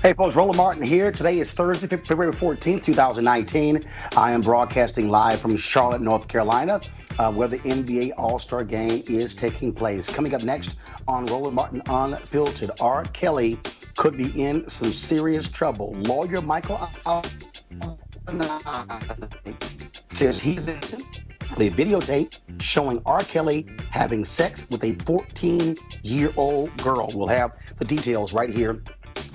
Hey folks, Roland Martin here. Today is Thursday, February 14th, 2019. I am broadcasting live from Charlotte, North Carolina, where the NBA All-Star Game is taking place. Coming up next on Roland Martin Unfiltered, R. Kelly could be in some serious trouble. Lawyer Michael says he's innocent. The videotape showing R. Kelly having sex with a 14-year-old girl. We'll have the details right here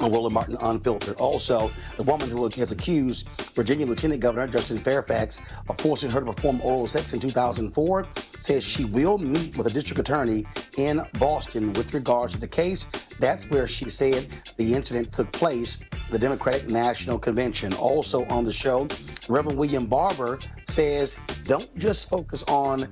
on Roland Martin Unfiltered. Also, the woman who has accused Virginia Lieutenant Governor Justin Fairfax of forcing her to perform oral sex in 2004 says she will meet with a district attorney in Boston with regards to the case. That's where she said the incident took place, the Democratic National Convention. Also on the show, Reverend William Barber says don't just focus on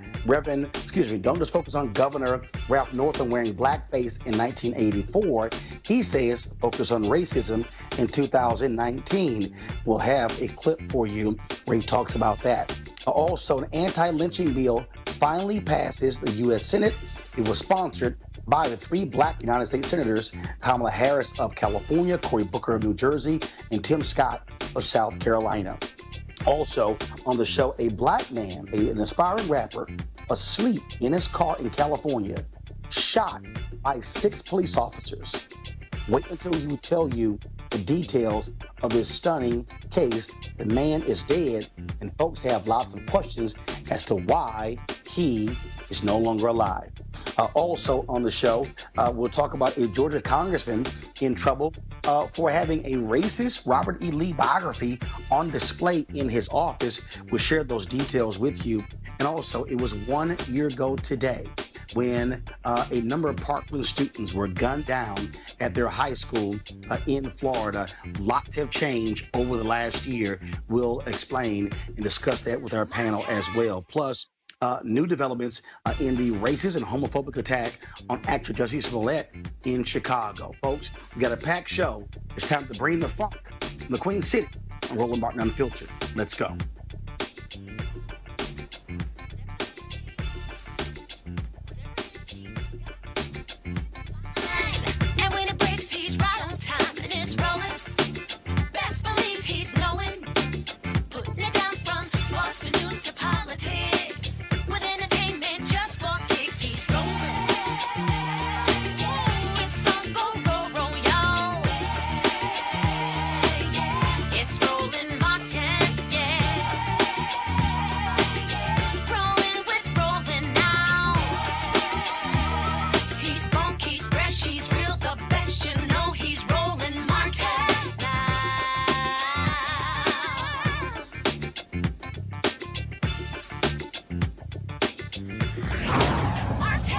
Governor Ralph Northam wearing blackface in 1984. He says focus on racism in 2019. We'll have a clip for you where he talks about that. Also, an anti-lynching bill finally passes the U.S. Senate. It was sponsored by the three black United States senators, Kamala Harris of California, Cory Booker of New Jersey, and Tim Scott of South Carolina. Also on the show, a black man, an aspiring rapper, asleep in his car in California, shot by 6 police officers. Wait until he will tell you the details of this stunning case. The man is dead, and folks have lots of questions as to why he is no longer alive. Also on the show, we'll talk about a Georgia congressman in trouble for having a racist Robert E. Lee biography on display in his office. We'll share those details with you. And also, it was 1 year ago today when a number of Parkland students were gunned down at their high school in Florida. Lots have changed over the last year. We'll explain and discuss that with our panel as well. Plus, new developments in the racist and homophobic attack on actor Jussie Smollett in Chicago. Folks, we got a packed show. It's time to bring the funk from the Queen City on Roland Martin Unfiltered. Let's go. And when it breaks, he's right on time, and it's rolling. Best believe he's knowing. Putting it down from sports to news to politics. With entertainment just for kicks, he's rolling. It's on go, y'all. It's Roland Martin, yeah. Rolling with Roland now. He's funk, he's fresh, he's real, the best, you know he's Roland Martin now. Martin.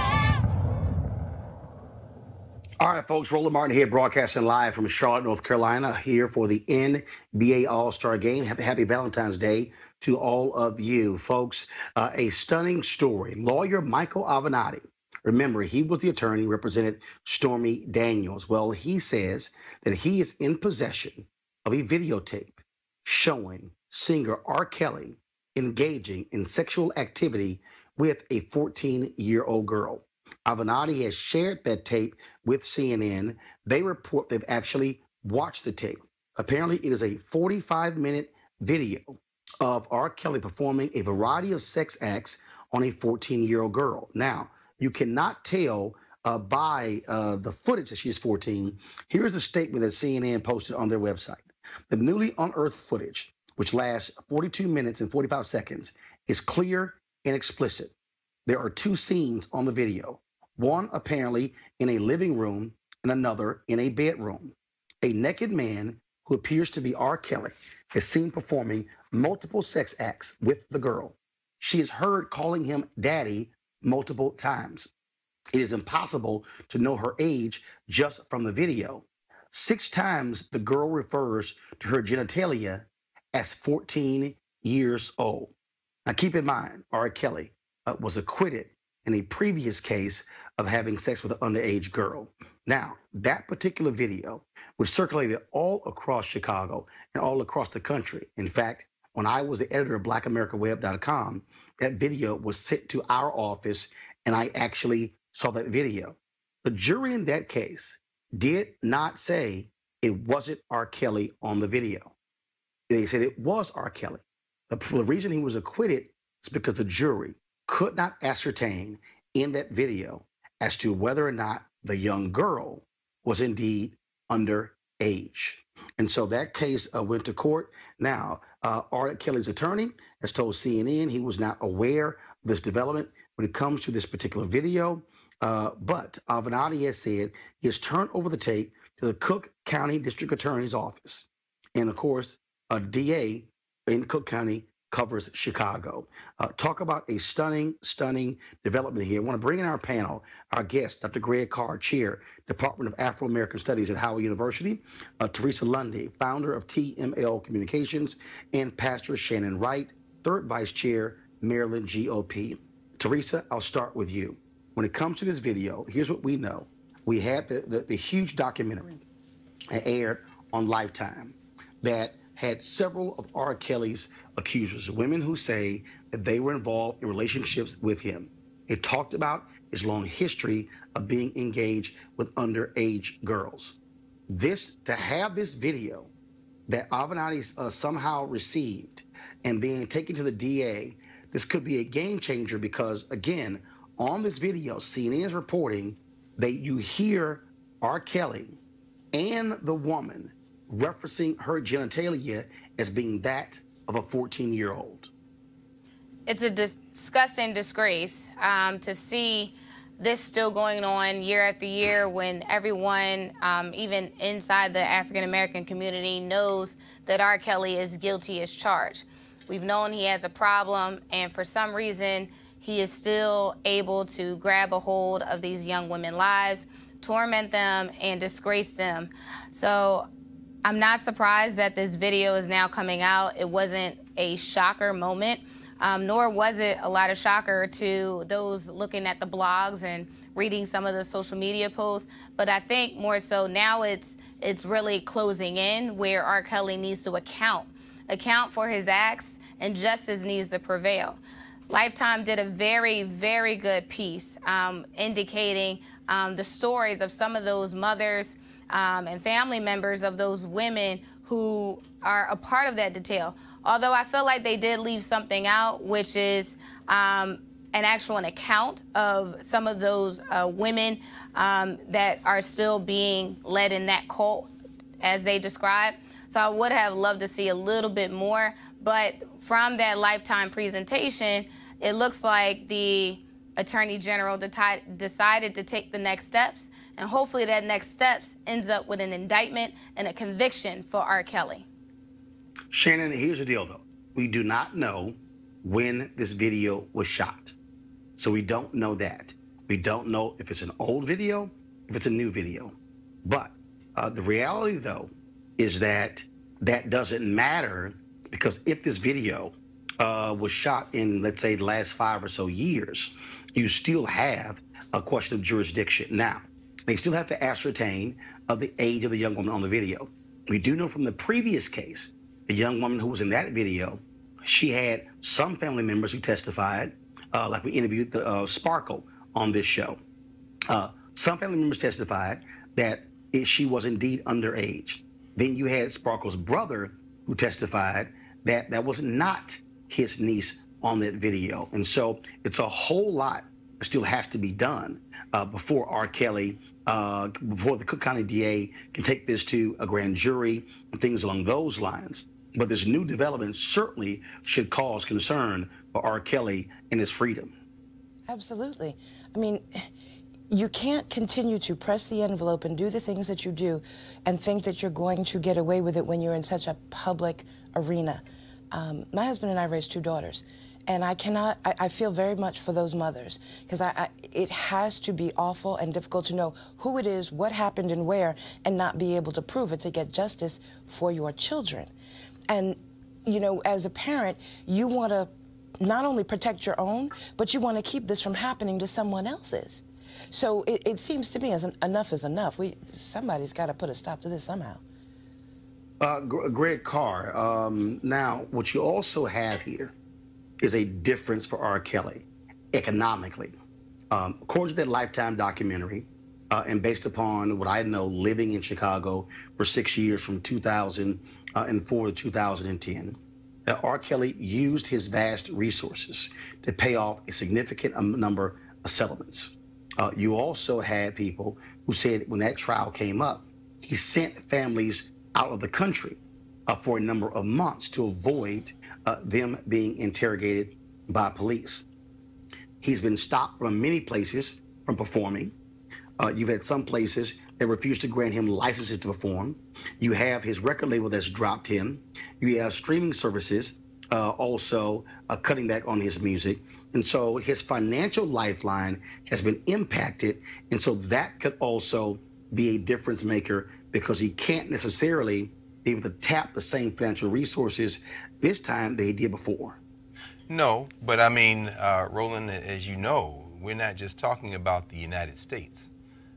All right, folks, Roland Martin here, broadcasting live from Charlotte, North Carolina, here for the NBA All-Star Game. Happy Valentine's Day to all of you, folks. A stunning story. Lawyer Michael Avenatti, remember, he was the attorney who represented Stormy Daniels. Well, he says that he is in possession of a videotape showing singer R. Kelly engaging in sexual activity with a 14-year-old girl. Avenatti has shared that tape with CNN. They report they've actually watched the tape. Apparently, it is a 45-minute video of R. Kelly performing a variety of sex acts on a 14-year-old girl. Now, you cannot tell by the footage that she's 14. Here's the statement that CNN posted on their website. The newly unearthed footage, which lasts 42 minutes and 45 seconds, is clear and explicit. There are 2 scenes on the video, one apparently in a living room and another in a bedroom. A naked man who appears to be R. Kelly is seen performing multiple sex acts with the girl. She is heard calling him daddy multiple times. It is impossible to know her age just from the video. 6 times the girl refers to her genitalia as 14 years old. Now keep in mind, R. Kelly was acquitted in a previous case of having sex with an underage girl. Now, that particular video was circulated all across Chicago and all across the country. In fact, when I was the editor of BlackAmericaWeb.com, that video was sent to our office, and I actually saw that video. The jury in that case did not say it wasn't R. Kelly on the video. They said it was R. Kelly. The reason he was acquitted is because the jury could not ascertain in that video as to whether or not the young girl was indeed underage. And so that case went to court. Now, R. Kelly's attorney has told CNN he was not aware of this development when it comes to this particular video. But Avenatti has said he has turned over the tape to the Cook County District Attorney's office. And of course, a DA in Cook County covers Chicago. Talk about a stunning development here. I want to bring in our panel, our guest, Dr. Greg Carr, Chair, Department of Afro-American Studies at Howard University, Teresa Lundy, founder of TML Communications, and Pastor Shannon Wright, third Vice Chair, Maryland GOP. Teresa, I'll start with you. When it comes to this video, here's what we know. We had the huge documentary aired on Lifetime that had several of R. Kelly's accusers, women who say that they were involved in relationships with him. It talked about his long history of being engaged with underage girls. To have this video that Avenatti somehow received and then taken to the DA, this could be a game changer because, again, on this video, CNN is reporting that you hear R. Kelly and the woman referencing her genitalia as being that of a 14-year-old. It's a disgusting disgrace to see this still going on year after year when everyone, even inside the African-American community, knows that R. Kelly is guilty as charged. We've known he has a problem, and for some reason, he is still able to grab a hold of these young women's lives, torment them, and disgrace them. So I'm not surprised that this video is now coming out. It wasn't a shocker moment, nor was it a lot of shocker to those looking at the blogs and reading some of the social media posts. But I think more so now it's really closing in where R. Kelly needs to account for his acts, and justice needs to prevail. Lifetime did a very, very good piece indicating the stories of some of those mothers and family members of those women who are a part of that detail. Although I feel like they did leave something out, which is an account of some of those women that are still being led in that cult, as they describe. So I would have loved to see a little bit more, but from that Lifetime presentation, it looks like the Attorney General decided to take the next steps, and hopefully that next steps ends up with an indictment and a conviction for R. Kelly. Shannon, here's the deal, though. We do not know when this video was shot. So we don't know that. We don't know if it's an old video, if it's a new video. But the reality, though, is that doesn't matter, because if this video was shot in, let's say, the last 5 or so years, you still have a question of jurisdiction. Now, they still have to ascertain the age of the young woman on the video. We do know from the previous case, the young woman who was in that video, she had some family members who testified, like we interviewed Sparkle on this show. Some family members testified that she was indeed underage. Then you had Sparkle's brother who testified that that was not his niece on that video. And so it's a whole lot that still has to be done before R. Kelly, before the Cook County DA can take this to a grand jury and things along those lines. But this new development certainly should cause concern for R. Kelly and his freedom. Absolutely. I mean, you can't continue to press the envelope and do the things that you do and think that you're going to get away with it when you're in such a public arena. My husband and I raised 2 daughters, and I feel very much for those mothers, because it has to be awful and difficult to know who it is, what happened and where, and not be able to prove it to get justice for your children. And, you know, as a parent, you want to not only protect your own, but you want to keep this from happening to someone else's. So it seems to me as enough is enough. Somebody's got to put a stop to this somehow. Greg Carr, now what you also have here is a difference for R. Kelly economically. According to that Lifetime documentary, and based upon what I know, living in Chicago for 6 years from 2004 to 2010, R. Kelly used his vast resources to pay off a significant number of settlements. You also had people who said when that trial came up, he sent families out of the country for a number of months to avoid them being interrogated by police. He's been stopped from many places from performing. You've had some places that refuse to grant him licenses to perform. You have his record label that's dropped him. You have streaming services also cutting back on his music. And so his financial lifeline has been impacted. And so that could also be a difference maker because he can't necessarily be able to tap the same financial resources this time that he did before. No, but I mean, Roland, as you know, we're not just talking about the United States.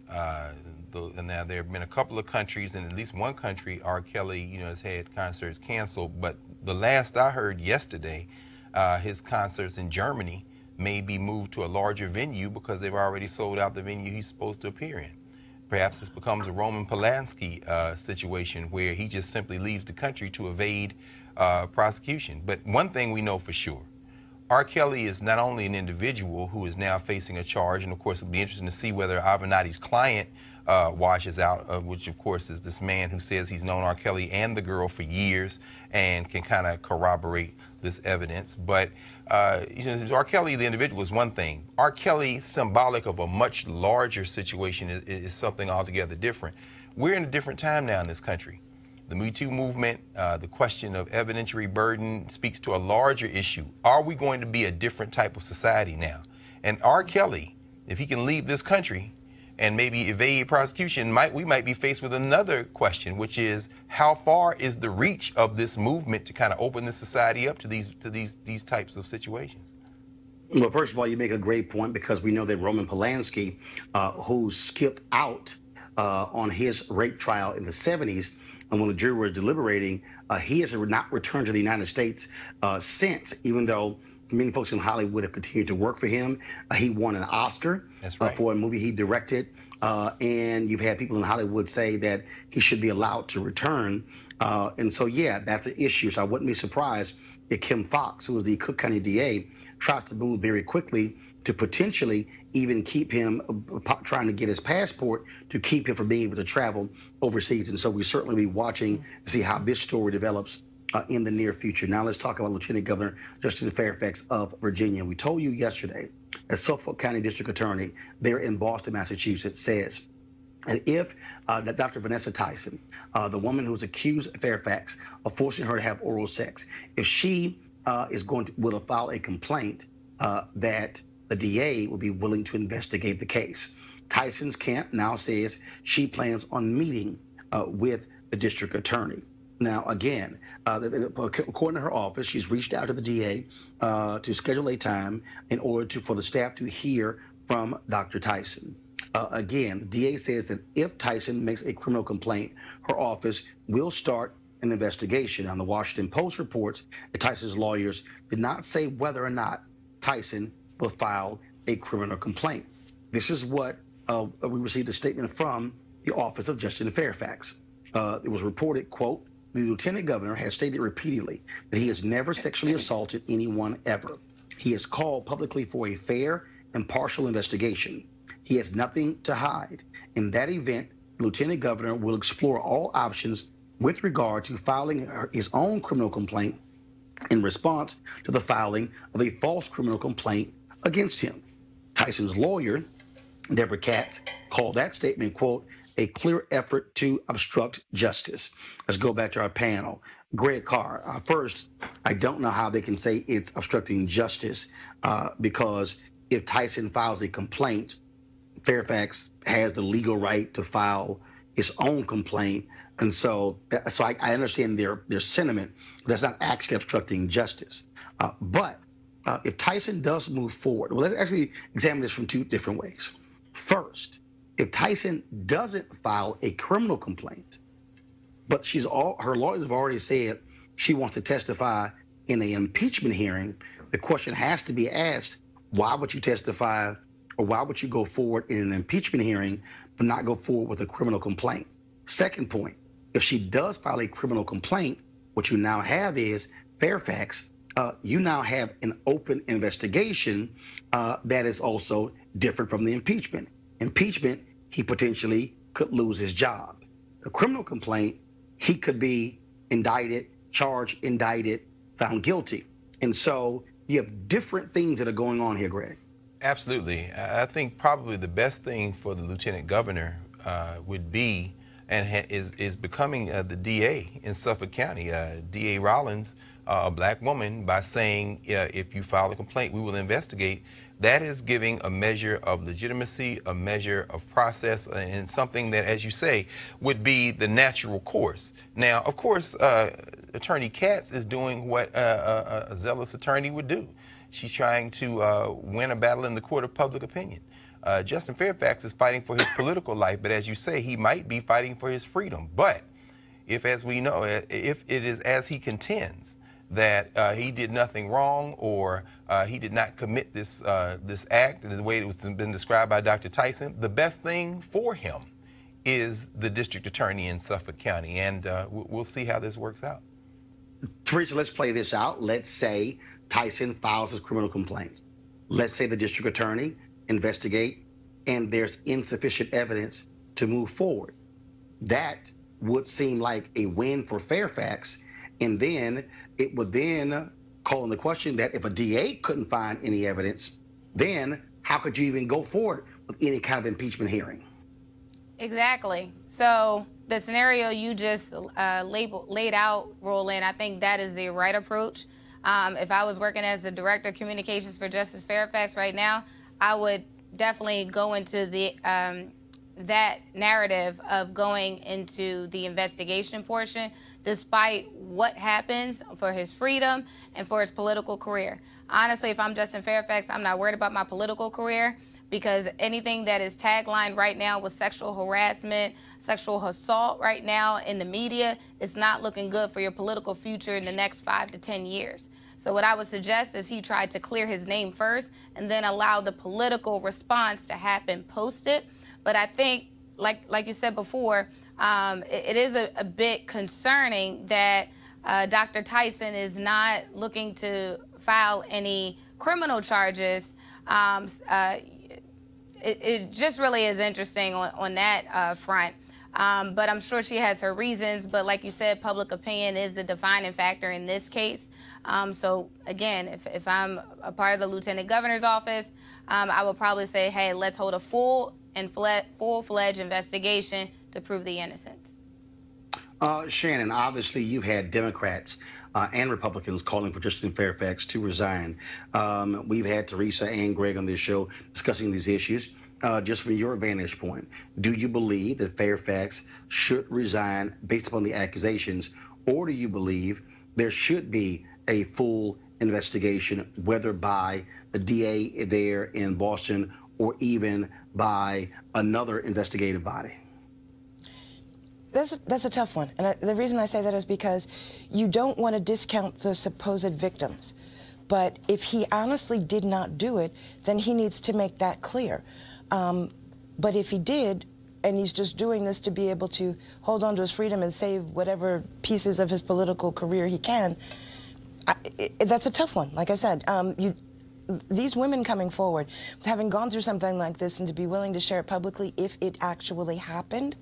And now there have been a couple of countries, and at least one country, R. Kelly, has had concerts canceled. But the last I heard yesterday, his concerts in Germany may be moved to a larger venue because they've already sold out the venue he's supposed to appear in. Perhaps this becomes a Roman Polanski situation where he just simply leaves the country to evade prosecution. But one thing we know for sure, R. Kelly is not only an individual who is now facing a charge, and of course it'll be interesting to see whether Avenatti's client washes out, which of course is this man who says he's known R. Kelly and the girl for years and can kind of corroborate this evidence. But R. Kelly, the individual, is one thing. R. Kelly, symbolic of a much larger situation, is something altogether different. We're in a different time now in this country. The Me Too movement, the question of evidentiary burden speaks to a larger issue. Are we going to be a different type of society now? And R. Kelly, if he can leave this country and maybe evade prosecution, we might be faced with another question, which is how far is the reach of this movement to kind of open this society up to these types of situations? Well, first of all, you make a great point because we know that Roman Polanski, who skipped out on his rape trial in the 70s, and when the jury was deliberating, he has not returned to the United States since, even though many folks in Hollywood have continued to work for him. He won an Oscar for a movie he directed, and you've had people in Hollywood say that he should be allowed to return. And so, yeah, that's an issue. So I wouldn't be surprised if Kim Foxx, who was the Cook County DA, tries to move very quickly to potentially even keep him, trying to get his passport to keep him from being able to travel overseas. And so we certainly be watching to see how this story develops in the near future. Now let's talk about Lieutenant Governor Justin Fairfax of Virginia. We told you yesterday that Suffolk County District Attorney there in Boston, Massachusetts, says and if that Dr. Vanessa Tyson, the woman who's accused Fairfax of forcing her to have oral sex, if she will file a complaint, that the DA will be willing to investigate the case. Tyson's camp now says she plans on meeting with the district attorney. Now, again, according to her office, she's reached out to the DA to schedule a time in order for the staff to hear from Dr. Tyson. Again, the DA says that if Tyson makes a criminal complaint, her office will start an investigation. On the Washington Post reports that Tyson's lawyers did not say whether or not Tyson will file a criminal complaint. This is what we received a statement from the office of Justin Fairfax. It was reported, quote, the lieutenant governor has stated repeatedly that he has never sexually assaulted anyone ever. He has called publicly for a fair and partial investigation. He has nothing to hide. In that event, the lieutenant governor will explore all options with regard to filing his own criminal complaint in response to the filing of a false criminal complaint against him. Tyson's lawyer, Deborah Katz, called that statement, quote, a clear effort to obstruct justice. Let's go back to our panel. Greg Carr, first, I don't know how they can say it's obstructing justice because if Tyson files a complaint, Fairfax has the legal right to file his own complaint. And so I understand their sentiment. That's not actually obstructing justice. But if Tyson does move forward, well, let's actually examine this from two different ways. First, if Tyson doesn't file a criminal complaint, but her lawyers have already said she wants to testify in an impeachment hearing, the question has to be asked, why would you testify or why would you go forward in an impeachment hearing but not go forward with a criminal complaint? Second point, if she does file a criminal complaint, what you now have is Fairfax. You now have an open investigation that is also different from the impeachment. Impeachment, he potentially could lose his job. A criminal complaint, he could be indicted, charged, indicted, found guilty. And so you have different things that are going on here, Greg. Absolutely. I think probably the best thing for the lieutenant governor would be, and is becoming the DA in Suffolk County, DA Rollins, a black woman, by saying, if you file a complaint, we will investigate. That is giving a measure of legitimacy, a measure of process, and something that, as you say, would be the natural course. Now, of course, Attorney Katz is doing what a zealous attorney would do. She's trying to win a battle in the court of public opinion. Justin Fairfax is fighting for his political life, but as you say, he might be fighting for his freedom. But if, as we know, if it is as he contends, that he did nothing wrong, or he did not commit this act in the way it was been described by Dr. Tyson, the best thing for him is the district attorney in Suffolk County, and we'll see how this works out. Teresa, let's play this out. Let's say Tyson files his criminal complaint. Let's say the district attorney investigate, and there's insufficient evidence to move forward. That would seem like a win for Fairfax. And then it would then call in the question that if a DA couldn't find any evidence, then how could you even go forward with any kind of impeachment hearing? Exactly. So the scenario you just laid out, Roland, I think that is the right approach. If I was working as the Director of Communications for Justice Fairfax right now, I would definitely go into the that narrative of going into the investigation portion, despite what happens for his freedom and for his political career. Honestly, if I'm Justin Fairfax, I'm not worried about my political career, because anything that is taglined right now with sexual harassment, sexual assault right now in the media is not looking good for your political future in the next 5 to 10 years. So what I would suggest is he tried to clear his name first and then allow the political response to happen post it. But I think, like you said before, it is a bit concerning that Dr. Tyson is not looking to file any criminal charges. It just really is interesting on that front. But I'm sure she has her reasons. But like you said, public opinion is the defining factor in this case. So again, if I'm a part of the Lieutenant Governor's office, I would probably say, hey, let's hold a full-fledged investigation to prove the innocence. Shannon, obviously you've had Democrats and Republicans calling for Justin Fairfax to resign. We've had Teresa and Greg on this show discussing these issues. Just from your vantage point, do you believe that Fairfax should resign based upon the accusations, or do you believe there should be a full investigation, whether by the DA there in Boston or even by another investigative body? That's a tough one. And the reason I say that is because you don't want to discount the supposed victims. But if he honestly did not do it, then he needs to make that clear. But if he did, and he's just doing this to be able to hold on to his freedom and save whatever pieces of his political career he can, that's a tough one. Like I said, these women coming forward, having gone through something like this and to be willing to share it publicly if it actually happened,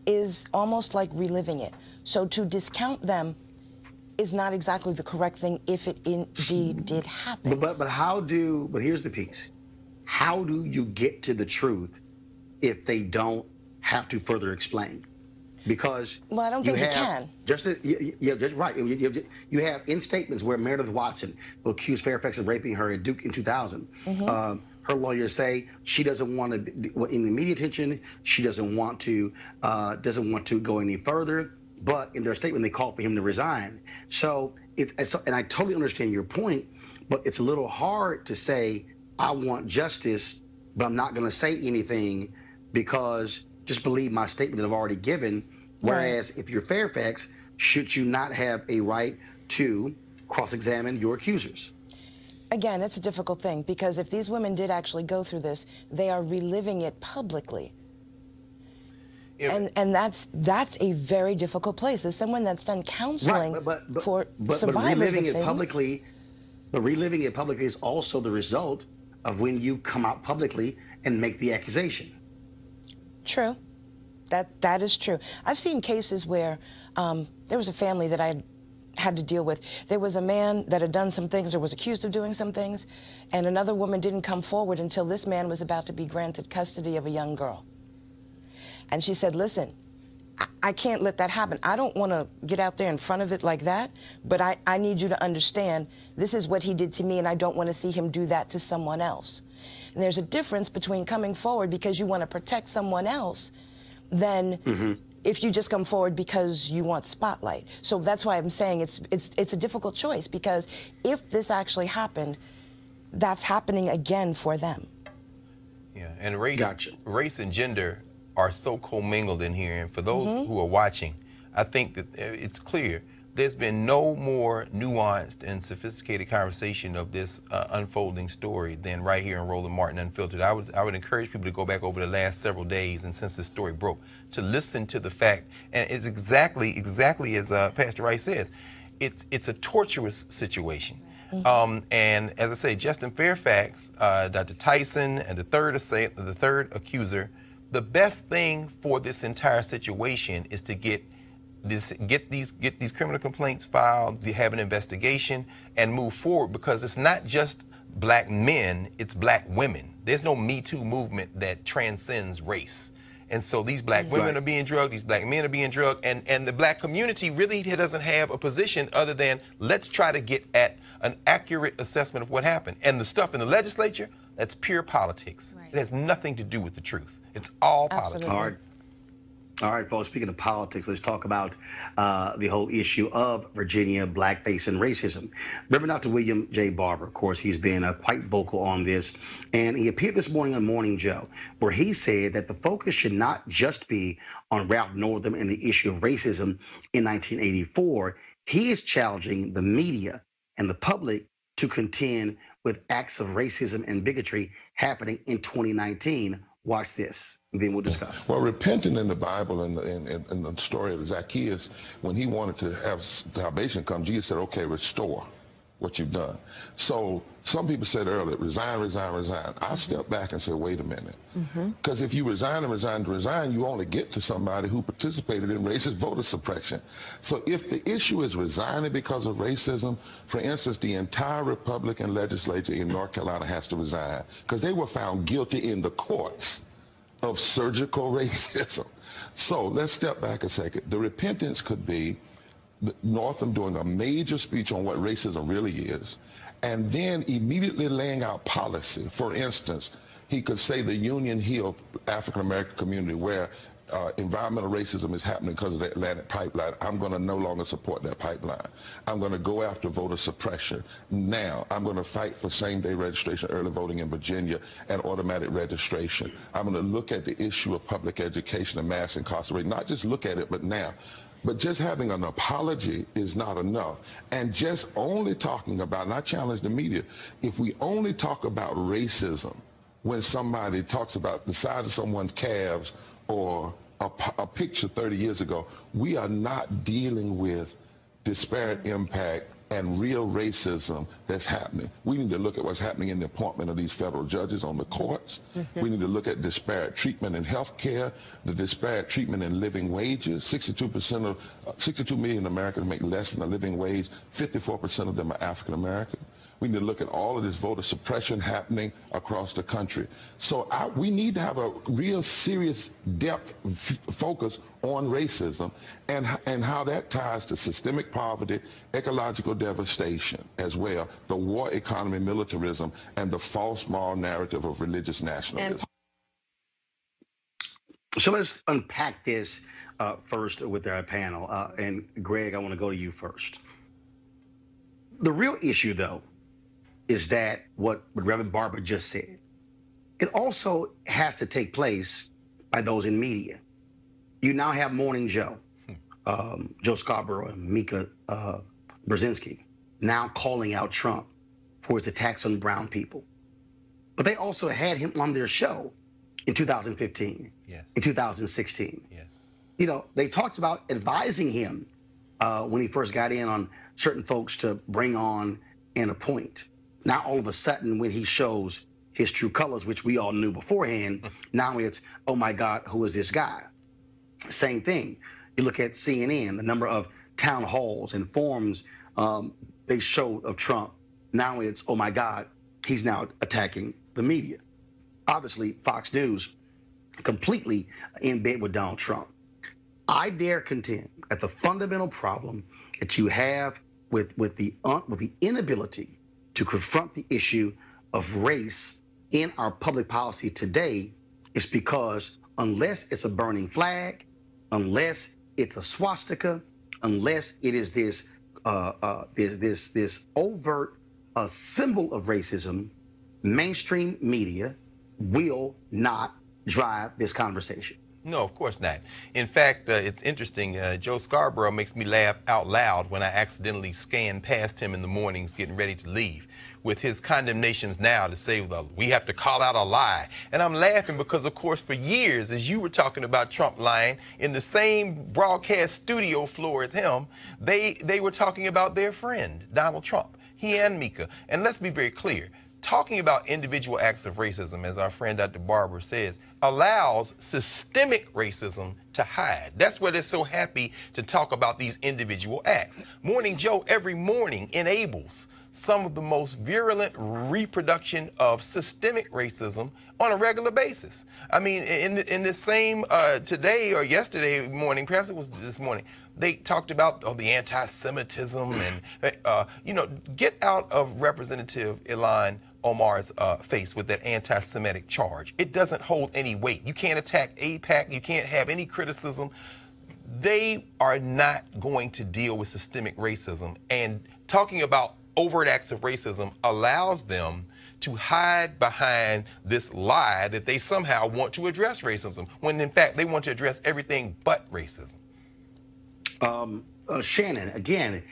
is almost like reliving it. So to discount them is not exactly the correct thing if it indeed did happen. But here's the piece. How do you get to the truth if they don't have to further explain? Because well, I don't think you can. Just right. You have in statements where Meredith Watson will accuse Fairfax of raping her at Duke in 2000. Mm-hmm. Her lawyers say she doesn't want to, in the media attention, she doesn't want to go any further. But in their statement, they called for him to resign. So and I totally understand your point, but it's a little hard to say I want justice, but I'm not going to say anything because just believe my statement that I've already given. Whereas if you're Fairfax, should you not have a right to cross-examine your accusers? again, it's a difficult thing, because if these women did actually go through this, they are reliving it publicly. And that's a very difficult place. As someone that's done counseling for survivors reliving of things, reliving it publicly is also the result of when you come out publicly and make the accusation. True. That is true. I've seen cases where there was a family that I had to deal with. There was a man that had done some things or was accused of doing some things, and another woman didn't come forward until this man was about to be granted custody of a young girl. And she said, listen, I can't let that happen. I don't want to get out there in front of it like that, but I need you to understand this is what he did to me, and I don't want to see him do that to someone else. And there's a difference between coming forward because you want to protect someone else than if you just come forward because you want spotlight. So that's why I'm saying it's a difficult choice, because if this actually happened, that's happening again for them. Yeah, and race and gender are so commingled in here, and for those who are watching, I think that it's clear there's been no more nuanced and sophisticated conversation of this unfolding story than right here in Roland Martin Unfiltered. I would encourage people to go back over the last several days and since this story broke to listen to the fact, and it's exactly as Pastor Rice says, it's a torturous situation. And as I say, Justin Fairfax, Dr. Tyson, and the third accuser, the best thing for this entire situation is to get these criminal complaints filed, have an investigation, and move forward, because it's not just black men, it's black women. There's no Me Too movement that transcends race. And so these black women are being drugged, these black men are being drugged, and the black community really doesn't have a position other than let's try to get at an accurate assessment of what happened. And the stuff in the legislature, that's pure politics. It has nothing to do with the truth. It's all politics. All right, folks, speaking of politics, let's talk about the whole issue of Virginia blackface and racism. Reverend Dr. William J. Barber, of course, he's been quite vocal on this, and he appeared this morning on Morning Joe, where he said that the focus should not just be on Ralph Northam and the issue of racism in 1984. He is challenging the media and the public to contend with acts of racism and bigotry happening in 2019. Watch this, and then we'll discuss. Well, repenting in the Bible and the story of Zacchaeus, when he wanted to have salvation come, Jesus said, okay, restore what you've done. So some people said earlier, resign, resign, resign. I stepped back and said, wait a minute. Because if you resign and resign to resign, you only get to somebody who participated in racist voter suppression. So if the issue is resigning because of racism, for instance, the entire Republican legislature in North Carolina has to resign because they were found guilty in the courts of surgical racism. So let's step back a second. The repentance could be Northam doing a major speech on what racism really is, and then immediately laying out policy. For instance, he could say the Union Hill African-American community where environmental racism is happening because of the Atlantic pipeline. I'm going to no longer support that pipeline. I'm going to go after voter suppression. Now, I'm going to fight for same-day registration, early voting in Virginia, and automatic registration. I'm going to look at the issue of public education and mass incarceration. Not just look at it, but now. But just having an apology is not enough. And just only talking about, and I challenge the media, if we only talk about racism when somebody talks about the size of someone's calves or a picture 30 years ago, we are not dealing with disparate impact and real racism that's happening. We need to look at what's happening in the appointment of these federal judges on the courts. We need to look at disparate treatment in health care, the disparate treatment in living wages. 62 million Americans make less than a living wage. 54% of them are African American. We need to look at all of this voter suppression happening across the country. So we need to have a real serious depth focus on racism and how that ties to systemic poverty, ecological devastation as well, the war economy, militarism, and the false moral narrative of religious nationalism. So let's unpack this first with our panel. And Greg, I want to go to you first. The real issue, though, is that what Rev Barber just said. It also has to take place by those in media. You now have Morning Joe, Joe Scarborough and Mika Brzezinski now calling out Trump for his attacks on brown people. But they also had him on their show in 2015, yes, in 2016. Yes. You know, they talked about advising him when he first got in on certain folks to bring on and appoint. Now, all of a sudden, when he shows his true colors, which we all knew beforehand, now it's, oh my God, who is this guy? Same thing. You look at CNN, the number of town halls and forums they showed of Trump. Now it's, oh my God, he's now attacking the media. Obviously, Fox News completely in bed with Donald Trump. I dare contend that the fundamental problem that you have with the inability to confront the issue of race in our public policy today is because unless it's a burning flag, unless it's a swastika, unless it is this overt symbol of racism, mainstream media will not drive this conversation. No, of course not. In fact, it's interesting. Joe Scarborough makes me laugh out loud when I accidentally scan past him in the mornings getting ready to leave with his condemnations now to say, well, we have to call out a lie. And I'm laughing because, of course, for years, as you were talking about Trump lying, in the same broadcast studio floor as him, they were talking about their friend, Donald Trump, he and Mika. And let's be very clear. Talking about individual acts of racism, as our friend Dr. Barber says, allows systemic racism to hide. That's why they're so happy to talk about these individual acts. Morning Joe every morning enables some of the most virulent reproduction of systemic racism on a regular basis. I mean, in the same today or yesterday morning, perhaps it was this morning, they talked about the anti-Semitism and, you know, get out of Representative Ilhan Omar's face with that anti-Semitic charge. It doesn't hold any weight. You can't attack AIPAC. You can't have any criticism. They are not going to deal with systemic racism. And talking about overt acts of racism allows them to hide behind this lie that they somehow want to address racism, when in fact they want to address everything but racism. Shannon, again,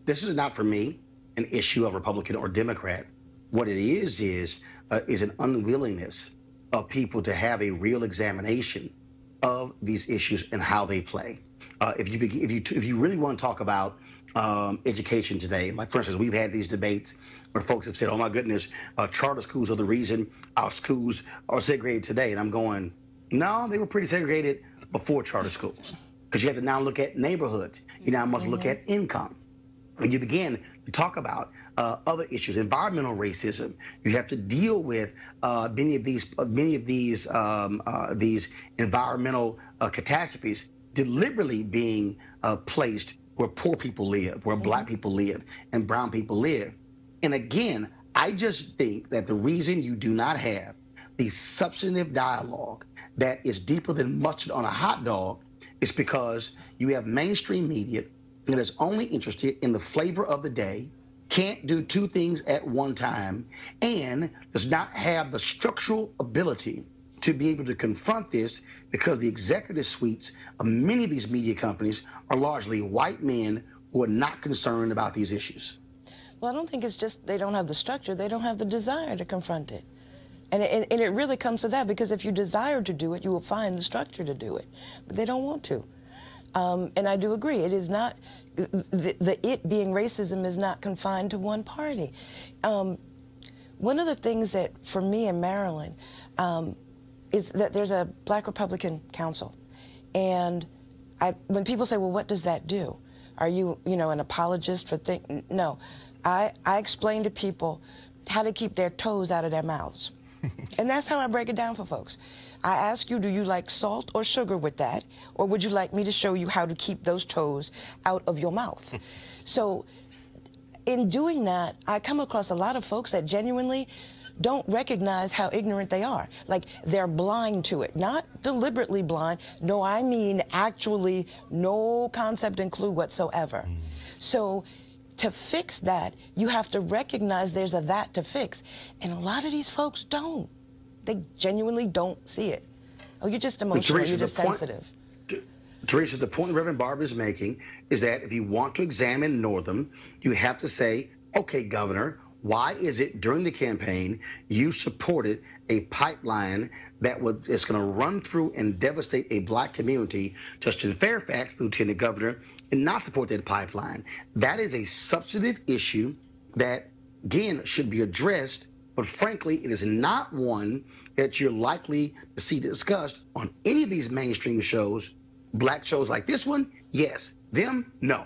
this is not for me an issue of Republican or Democrat. What it is an unwillingness of people to have a real examination of these issues and how they play. If you really want to talk about education today, like for instance, we've had these debates where folks have said, "Oh my goodness, charter schools are the reason our schools are segregated today," and I'm going, "No, they were pretty segregated before charter schools, because you have to now look at neighborhoods. You now must look at income." When you begin to talk about other issues, environmental racism, you have to deal with many of these environmental catastrophes deliberately being placed where poor people live, where black people live, and brown people live. And again, I just think that the reason you do not have the substantive dialogue that is deeper than mustard on a hot dog is because you have mainstream media that is only interested in the flavor of the day, can't do two things at one time, and does not have the structural ability to be able to confront this, because the executive suites of many of these media companies are largely white men who are not concerned about these issues. Well, I don't think it's just they don't have the structure, they don't have the desire to confront it. And it really comes to that, because if you desire to do it, you will find the structure to do it. But they don't want to. And I do agree, it is not, it being racism is not confined to one party. One of the things that, for me in Maryland, is that there's a Black Republican Council. And when people say, well, what does that do? Are you, an apologist for things? No. I explain to people how to keep their toes out of their mouths. And that's how I break it down for folks. I ask you, do you like salt or sugar with that? Or would you like me to show you how to keep those toes out of your mouth? So in doing that, I come across a lot of folks that genuinely don't recognize how ignorant they are. Like, they're blind to it, not deliberately blind. No, I mean actually no concept and clue whatsoever. So to fix that, you have to recognize there's a that to fix. And a lot of these folks don't. They genuinely don't see it. Oh, you're just emotional, you're just sensitive. Teresa, the point Rev Barber is making is that if you want to examine Northam, you have to say, okay, Governor, Why is it during the campaign you supported a pipeline that is going to run through and devastate a black community, just in Fairfax, the lieutenant governor, and not support that pipeline? That is a substantive issue that, again, should be addressed, but frankly, it is not one that you're likely to see discussed on any of these mainstream shows. Black shows like this one, yes. Them, no.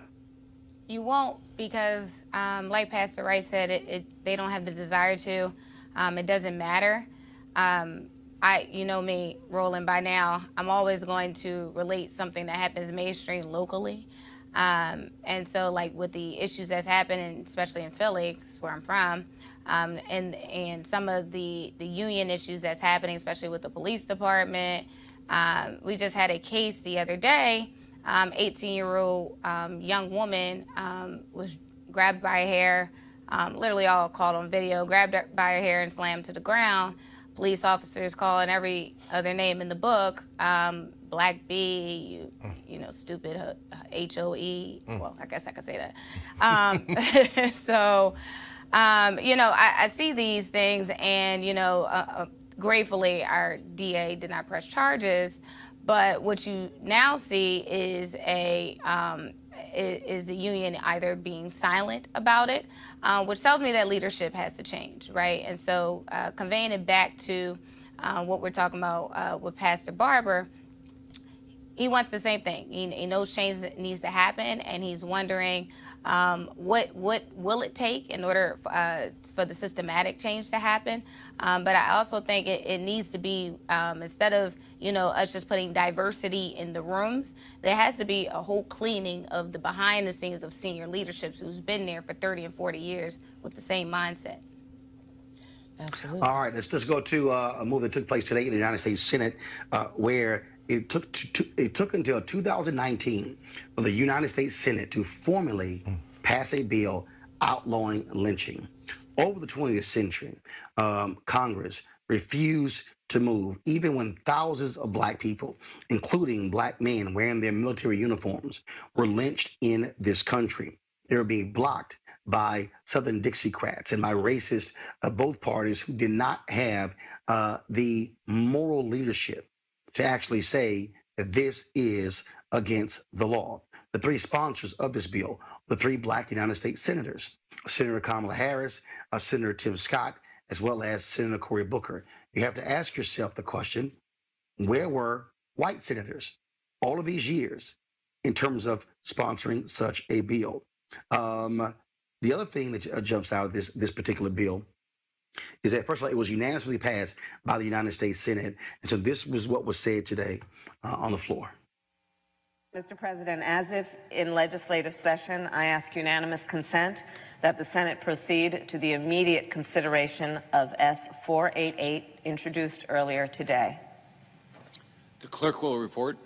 You won't, because like Pastor Rice said, they don't have the desire to. It doesn't matter. You know me, Roland, by now, I'm always going to relate something that happens mainstream locally. And so, like, with the issues that's happening, especially in Philly, that's where I'm from, and some of the union issues that's happening, especially with the police department. We just had a case the other day. 18-year-old young woman was grabbed by her hair, literally all caught on video, grabbed her by her hair and slammed to the ground. Police officers calling every other name in the book, Black B, you know, stupid HOE. Well, I guess I could say that. So, you know, I see these things, and, you know, gratefully our DA did not press charges. But what you now see is is the union either being silent about it, which tells me that leadership has to change, right? And so conveying it back to what we're talking about with Pastor Barber, he wants the same thing. He knows change that needs to happen, and he's wondering what will it take in order for the systematic change to happen. But I also think it needs to be, instead of, you know, us just putting diversity in the rooms, there has to be a whole cleaning of the behind the scenes of senior leadership who's been there for 30 and 40 years with the same mindset. Absolutely. All right, let's just go to a move that took place today in the United States Senate, where it took until 2019 for the United States Senate to formally pass a bill outlawing lynching. Over the 20th century, Congress refused to move, even when thousands of black people, including black men wearing their military uniforms, were lynched in this country. They were being blocked by Southern Dixiecrats and by racists of both parties who did not have the moral leadership to actually say that this is against the law. The three sponsors of this bill, the three black United States senators, Senator Kamala Harris, Senator Tim Scott, as well as Senator Cory Booker. You have to ask yourself the question, where were white senators all of these years in terms of sponsoring such a bill? The other thing that jumps out of this particular bill is that, first of all, it was unanimously passed by the United States Senate. And so this was what was said today on the floor. Mr. President, as if in legislative session, I ask unanimous consent that the Senate proceed to the immediate consideration of S-488 introduced earlier today. The clerk will report.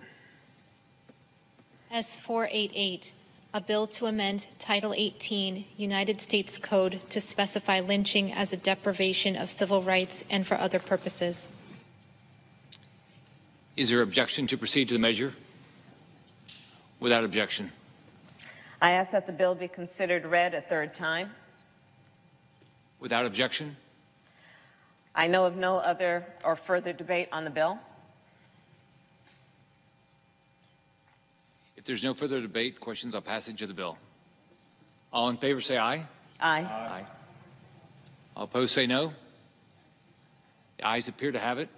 S-488, a bill to amend Title 18, United States Code to specify lynching as a deprivation of civil rights and for other purposes. Is there objection to proceed to the measure? Without objection. I ask that the bill be considered read a third time. Without objection. I know of no other or further debate on the bill. If there's no further debate, questions on passage of the bill. All in favor say aye. Aye. Aye. All opposed say no. The ayes appear to have it.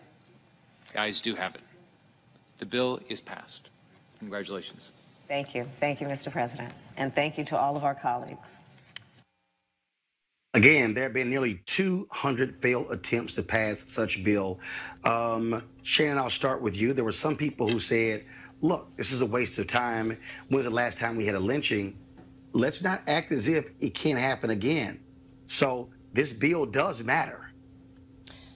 The ayes do have it. The bill is passed. Congratulations. Thank you. Thank you, Mr. President. And thank you to all of our colleagues. Again, there have been nearly 200 failed attempts to pass such a bill. Shannon, I'll start with you. There were some people who said, look, this is a waste of time. When's the last time we had a lynching? Let's not act as if it can't happen again. So this bill does matter.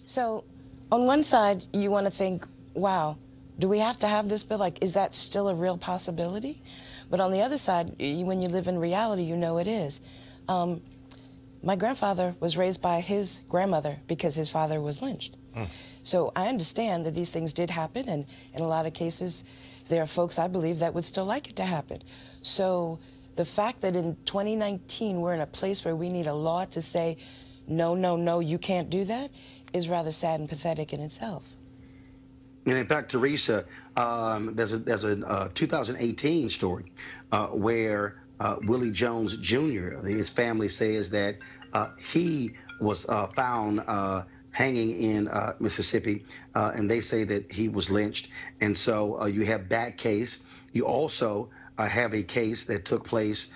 So on one side, you want to think, wow, do we have to have this bill? Like, is that still a real possibility? But on the other side, when you live in reality, you know it is. My grandfather was raised by his grandmother because his father was lynched. So I understand that these things did happen, and in a lot of cases, there are folks, I believe, that would still like it to happen. So The fact that in 2019 we're in a place where we need a law to say, no, no, no, you can't do that, is rather sad and pathetic in itself. And in fact, Teresa, there's a 2018 story where Willie Jones Jr., his family says that he was found hanging in Mississippi, and they say that he was lynched. And so you have that case. You also have a case that took place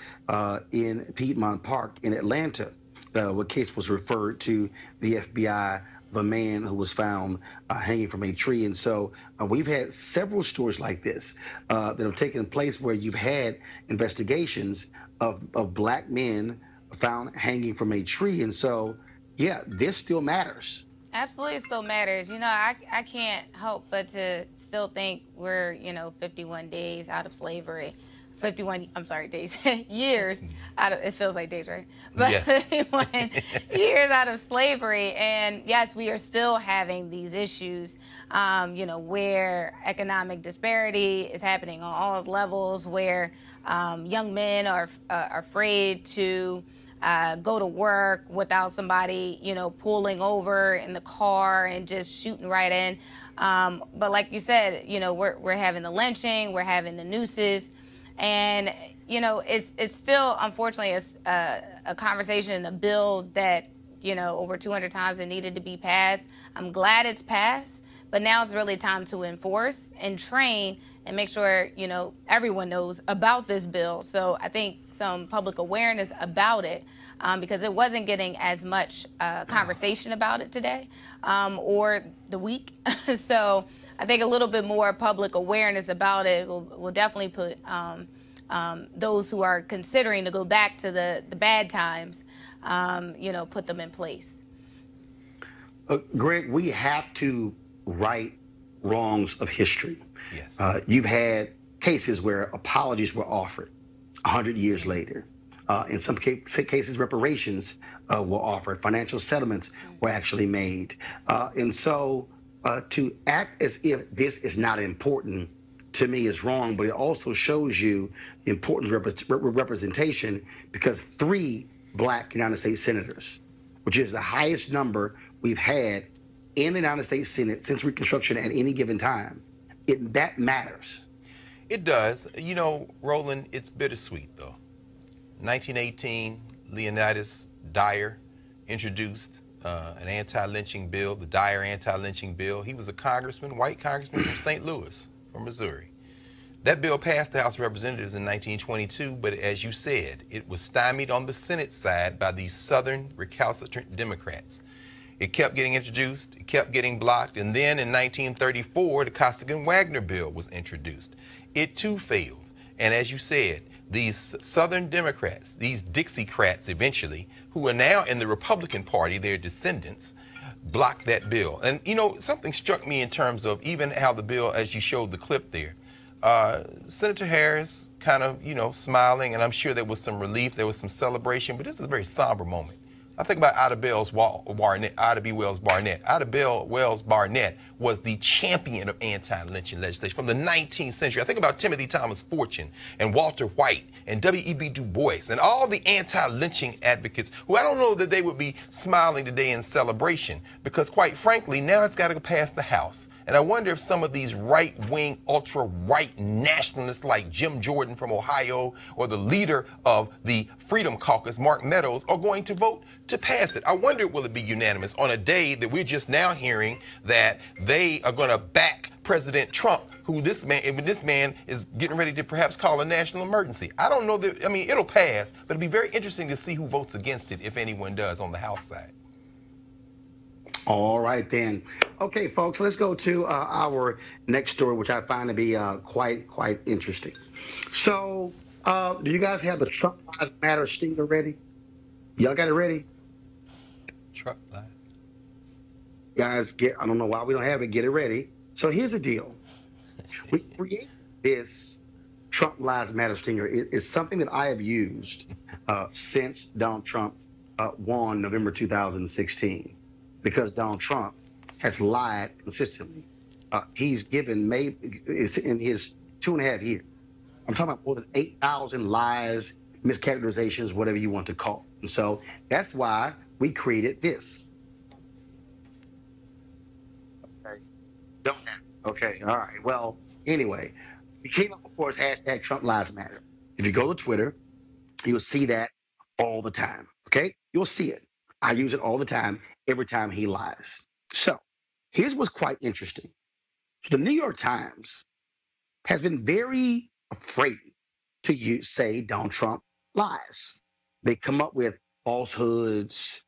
in Piedmont Park in Atlanta. What case was referred to the FBI of a man who was found hanging from a tree. And so we've had several stories like this that have taken place where you've had investigations of black men found hanging from a tree. And so, yeah, this still matters. Absolutely still matters. You know, I can't help but to still think we're, 51 days out of slavery. 51, I'm sorry, days, years out of, it feels like days, right? But yes. 51 years out of slavery. And yes, we are still having these issues, where economic disparity is happening on all levels, where young men are afraid to go to work without somebody, pulling over in the car and just shooting right in. But like you said, we're having the lynching, we're having the nooses. And, it's still, unfortunately, a conversation, a bill that, over 200 times it needed to be passed. I'm glad it's passed, but now it's really time to enforce and train and make sure, everyone knows about this bill. So I think some public awareness about it, because it wasn't getting as much conversation about it today or the week. So I think a little bit more public awareness about it will definitely put those who are considering to go back to the bad times, put them in place. Greg, we have to right wrongs of history. Yes. You've had cases where apologies were offered 100 years later. In some cases, reparations were offered. Financial settlements were actually made. And so to act as if this is not important, to me, is wrong, but it also shows you the importance of representation, because 3 black United States senators, which is the highest number we've had in the United States Senate since Reconstruction at any given time, that matters. It does. Roland, it's bittersweet, though. 1918, Leonidas Dyer introduced an anti-lynching bill, the Dyer anti-lynching bill. He was a white congressman from St. Louis, from Missouri. That bill passed the House of Representatives in 1922, but as you said, it was stymied on the Senate side by these Southern recalcitrant Democrats. It kept getting introduced, it kept getting blocked, and then in 1934, the Costigan-Wagner bill was introduced. It too failed, and as you said, these Southern Democrats, these Dixiecrats eventually, who are now in the Republican Party, their descendants, blocked that bill. And something struck me in terms of even how the bill, as you showed the clip there, Senator Harris kind of, smiling, and I'm sure there was some relief, there was some celebration, but this is a very somber moment. I think about Ida B. Wells Barnett. Ida B. Wells Barnett was the champion of anti-lynching legislation from the 19th century. I think about Timothy Thomas Fortune and Walter White and W.E.B. Du Bois and all the anti-lynching advocates who I don't know that they would be smiling today in celebration, because quite frankly, now it's got to go past the House. And I wonder if some of these right-wing, ultra-right nationalists like Jim Jordan from Ohio or the leader of the Freedom Caucus, Mark Meadows, are going to vote to pass it. I wonder, will it be unanimous on a day that we're just now hearing that they are going to back President Trump, who this man is getting ready to perhaps call a national emergency. I don't know that, it'll pass, but it'll be very interesting to see who votes against it, if anyone does, on the House side. All right, then. Okay, folks, let's go to our next story, which I find to be quite interesting. So, do you guys have the Trump Lives Matter stinger ready? Y'all got it ready? Trump Lives. Guys, I don't know why we don't have it. Get it ready. So here's the deal. We created this Trump Lives Matter stinger. It's something that I have used since Donald Trump won November 2016. Because Donald Trump has lied consistently. He's given, maybe in his 2.5 years, I'm talking about more than 8,000 lies mischaracterizations, whatever you want to call it. And so that's why we created this. Okay. Don't have. Okay. All right. Well, anyway, we came up, of course, hashtag Trump Lives Matter. If you go to Twitter, you'll see that all the time. Okay. You'll see it. I use it all the time, every time he lies. So here's what's quite interesting. So the New York Times has been very afraid to say Donald Trump lies. They come up with falsehoods,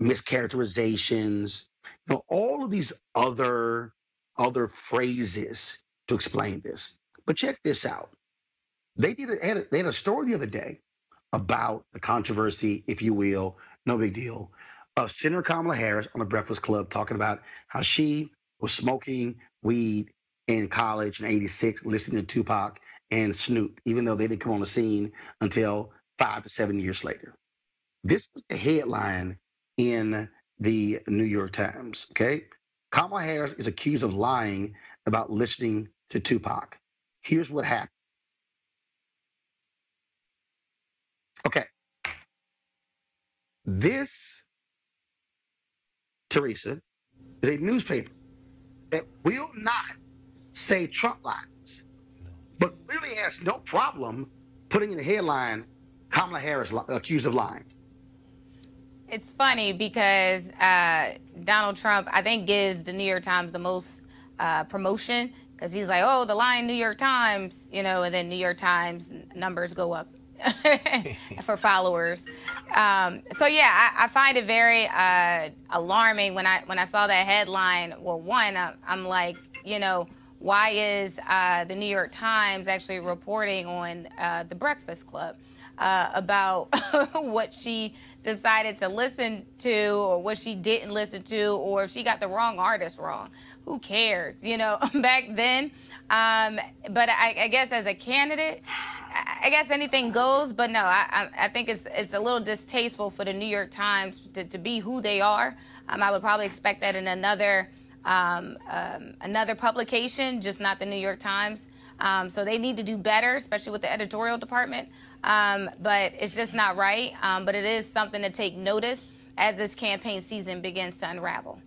mischaracterizations, all of these other phrases to explain this. But check this out. They had a story the other day about the controversy, if you will, no big deal, of Senator Kamala Harris on the Breakfast Club talking about how she was smoking weed in college in '86, listening to Tupac and Snoop, even though they didn't come on the scene until 5 to 7 years later. This was the headline in the New York Times, okay? Kamala Harris is accused of lying about listening to Tupac. Here's what happened. Okay. This, Teresa, is a newspaper that will not say Trump lies, but clearly has no problem putting in the headline, Kamala Harris accused of lying. It's funny because Donald Trump, I think, gives the New York Times the most promotion because he's like, oh, the lying New York Times, and then New York Times numbers go up for followers. So yeah, I find it very alarming when I saw that headline. Well, one, I'm like, why is the New York Times actually reporting on the Breakfast Club about what she decided to listen to or what she didn't listen to, or if she got the wrong artist wrong? Who cares, back then? But I guess as a candidate, I guess anything goes, but no, I think it's a little distasteful for the New York Times to be who they are. I would probably expect that in another publication, just not the New York Times. So they need to do better, especially with the editorial department. But it's just not right. But it is something to take notice as this campaign season begins to unravel.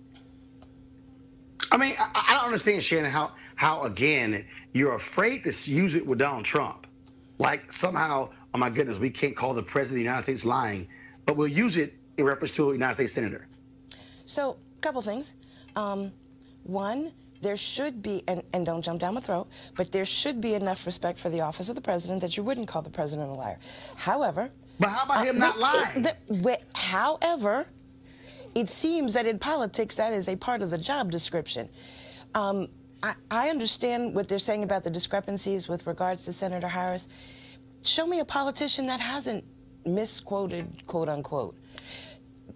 I mean, I don't understand, Shannon, how again, you're afraid to use it with Donald Trump. Like somehow, oh my goodness, we can't call the president of the United States lying, but we'll use it in reference to a United States senator. So, a couple things. One, there should be, and don't jump down my throat, but there should be enough respect for the office of the president that you wouldn't call the president a liar. However... But how about him not lying? However, it seems that in politics that is a part of the job description. I understand what they're saying about the discrepancies with regards to Senator Harris. Show me a politician that hasn't misquoted, quote unquote.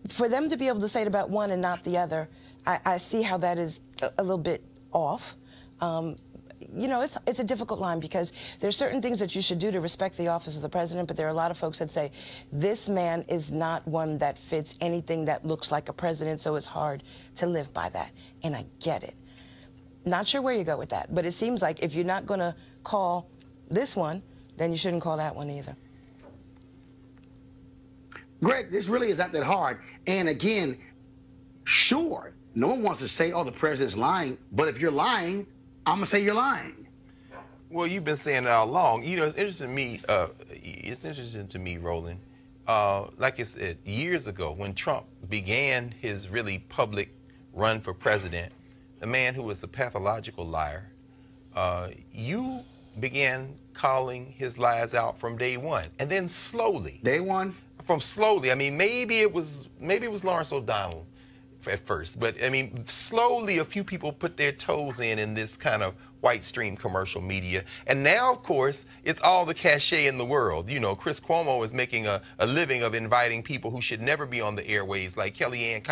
For them to be able to say it about one and not the other, I see how that is a little bit off. It's a difficult line because there's certain things that you should do to respect the office of the president, but there are a lot of folks that say, this man is not one that fits anything that looks like a president, so it's hard to live by that. And I get it. Not sure where you go with that, but it seems like if you're not going to call this one, then you shouldn't call that one either. Greg, this really is not that hard. And again, sure, no one wants to say, oh, the president's lying, but if you're lying, I'm going to say you're lying. Well, you've been saying it all along. It's interesting to me, Roland. Like I said, years ago, when Trump began his really public run for president, the man who was a pathological liar, you began calling his lies out from day one, and then slowly. Day one? From slowly. I mean, maybe it was Lawrence O'Donnell at first, but I mean, slowly a few people put their toes in this kind of white stream commercial media, and now, of course, it's all the cachet in the world. Chris Cuomo is making a living of inviting people who should never be on the airways, like Kellyanne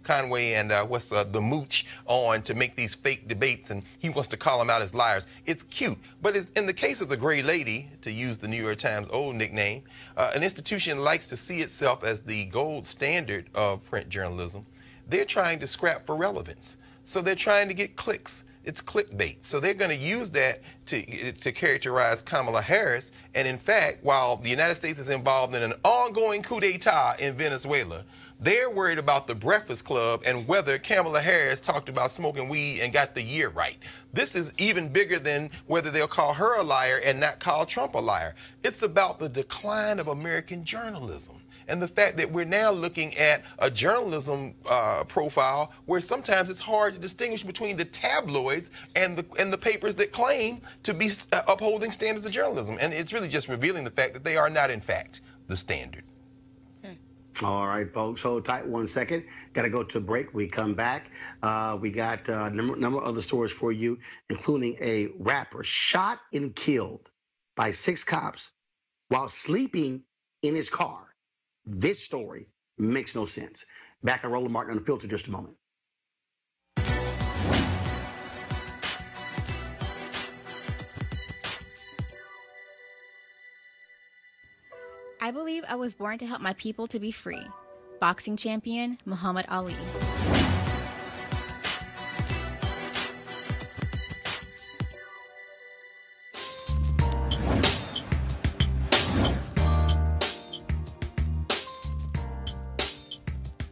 Conway and the Mooch, on to make these fake debates, and he wants to call them out as liars. It's cute, but in the case of the Gray Lady, to use the New York Times old nickname, an institution likes to see itself as the gold standard of print journalism. They're trying to scrap for relevance, so they're trying to get clicks. It's clickbait. So they're going to use that to characterize Kamala Harris. And in fact, while the United States is involved in an ongoing coup d'etat in Venezuela, they're worried about the Breakfast Club and whether Kamala Harris talked about smoking weed and got the year right. This is even bigger than whether they'll call her a liar and not call Trump a liar. It's about the decline of American journalism and the fact that we're now looking at a journalism profile where sometimes it's hard to distinguish between the tabloids and the papers that claim to be upholding standards of journalism. And it's really just revealing the fact that they are not, in fact, the standard. All right, folks, hold tight 1 second. Got to go to a break. We come back. We got a number of other stories for you, including a rapper shot and killed by 6 cops while sleeping in his car. This story makes no sense. Back on Roland Martin Unfiltered just a moment. I believe I was born to help my people to be free. Boxing champion Muhammad Ali.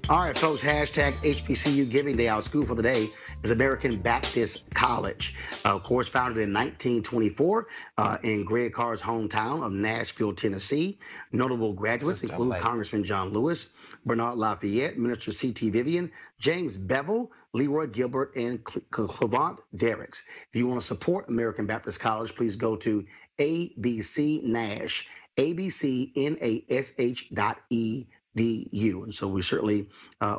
All right, folks, hashtag HBCU Giving Day. Our school for the day is American Baptist College. Of course, founded in 1924 in Greg Carr's hometown of Nashville, Tennessee. Notable graduates include Congressman John Lewis, Bernard Lafayette, Minister C.T. Vivian, James Bevel, Leroy Gilbert, and Clevant Derricks. If you want to support American Baptist College, please go to abcnash, abcnash.edu. And so we certainly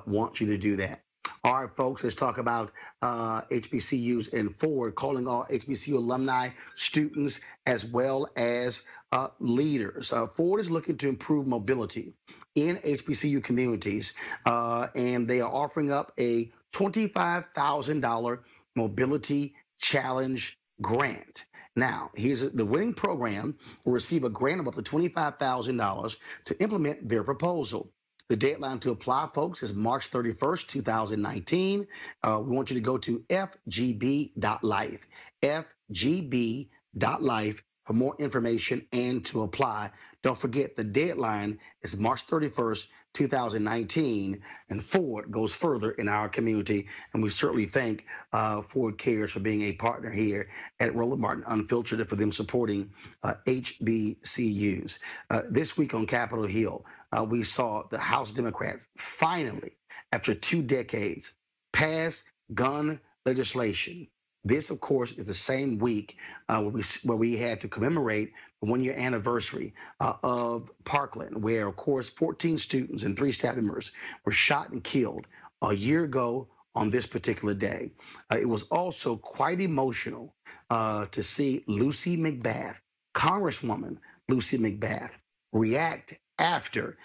want you to do that. All right, folks, let's talk about HBCUs and Ford calling all HBCU alumni, students, as well as leaders. Ford is looking to improve mobility in HBCU communities, and they are offering up a $25,000 mobility challenge grant. Now, here's the winning program will receive a grant of up to $25,000 to implement their proposal. The deadline to apply, folks, is March 31st, 2019. We want you to go to fgb.life, fgb.life for more information and to apply. Don't forget, the deadline is March 31st, 2019, and Ford goes further in our community, and we certainly thank Ford Cares for being a partner here at Roland Martin Unfiltered and for them supporting HBCUs. This week on Capitol Hill, we saw the House Democrats finally, after 2 decades, pass gun legislation. This, of course, is the same week where we had to commemorate the 1-year anniversary of Parkland, where, of course, 14 students and 3 staff members were shot and killed a year ago on this particular day. It was also quite emotional to see Lucy McBath, Congresswoman Lucy McBath, react after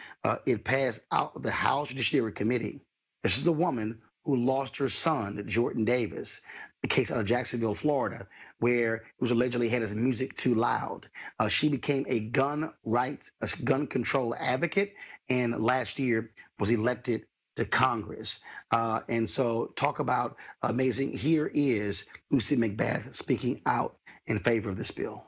it passed out of the House Judiciary Committee. This is a woman who lost her son, Jordan Davis, the case out of Jacksonville, Florida, where it was allegedly had his music too loud. She became a gun control advocate, and last year was elected to Congress. And so talk about amazing. Here is Lucy McBath speaking out in favor of this bill.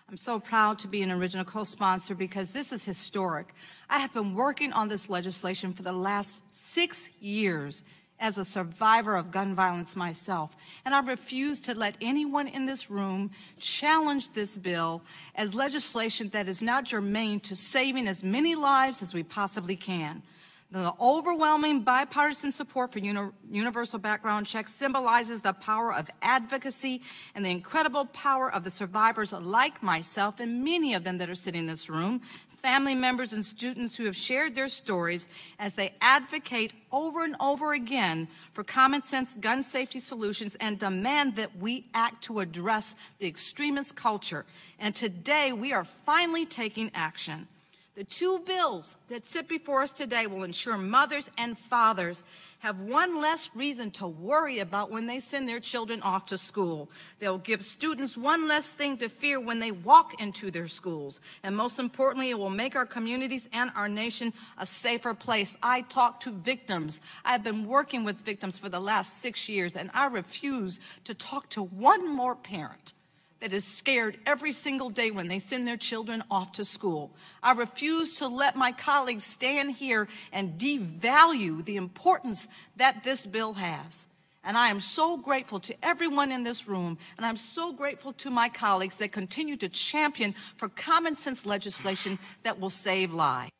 I'm so proud to be an original co-sponsor because this is historic. I have been working on this legislation for the last 6 years as a survivor of gun violence myself, and I refuse to let anyone in this room challenge this bill as legislation that is not germane to saving as many lives as we possibly can. The overwhelming bipartisan support for universal background checks symbolizes the power of advocacy and the incredible power of the survivors like myself and many of them that are sitting in this room, family members and students who have shared their stories as they advocate over and over again for common sense gun safety solutions and demand that we act to address the extremist culture. And today we are finally taking action. The 2 bills that sit before us today will ensure mothers and fathers have one less reason to worry about when they send their children off to school. They'll give students one less thing to fear when they walk into their schools. And most importantly, it will make our communities and our nation a safer place. I talk to victims. I've been working with victims for the last 6 years, and I refuse to talk to one more parent that is scared every single day when they send their children off to school. I refuse to let my colleagues stand here and devalue the importance that this bill has. And I am so grateful to everyone in this room, and I'm so grateful to my colleagues that continue to champion for common sense legislation that will save lives.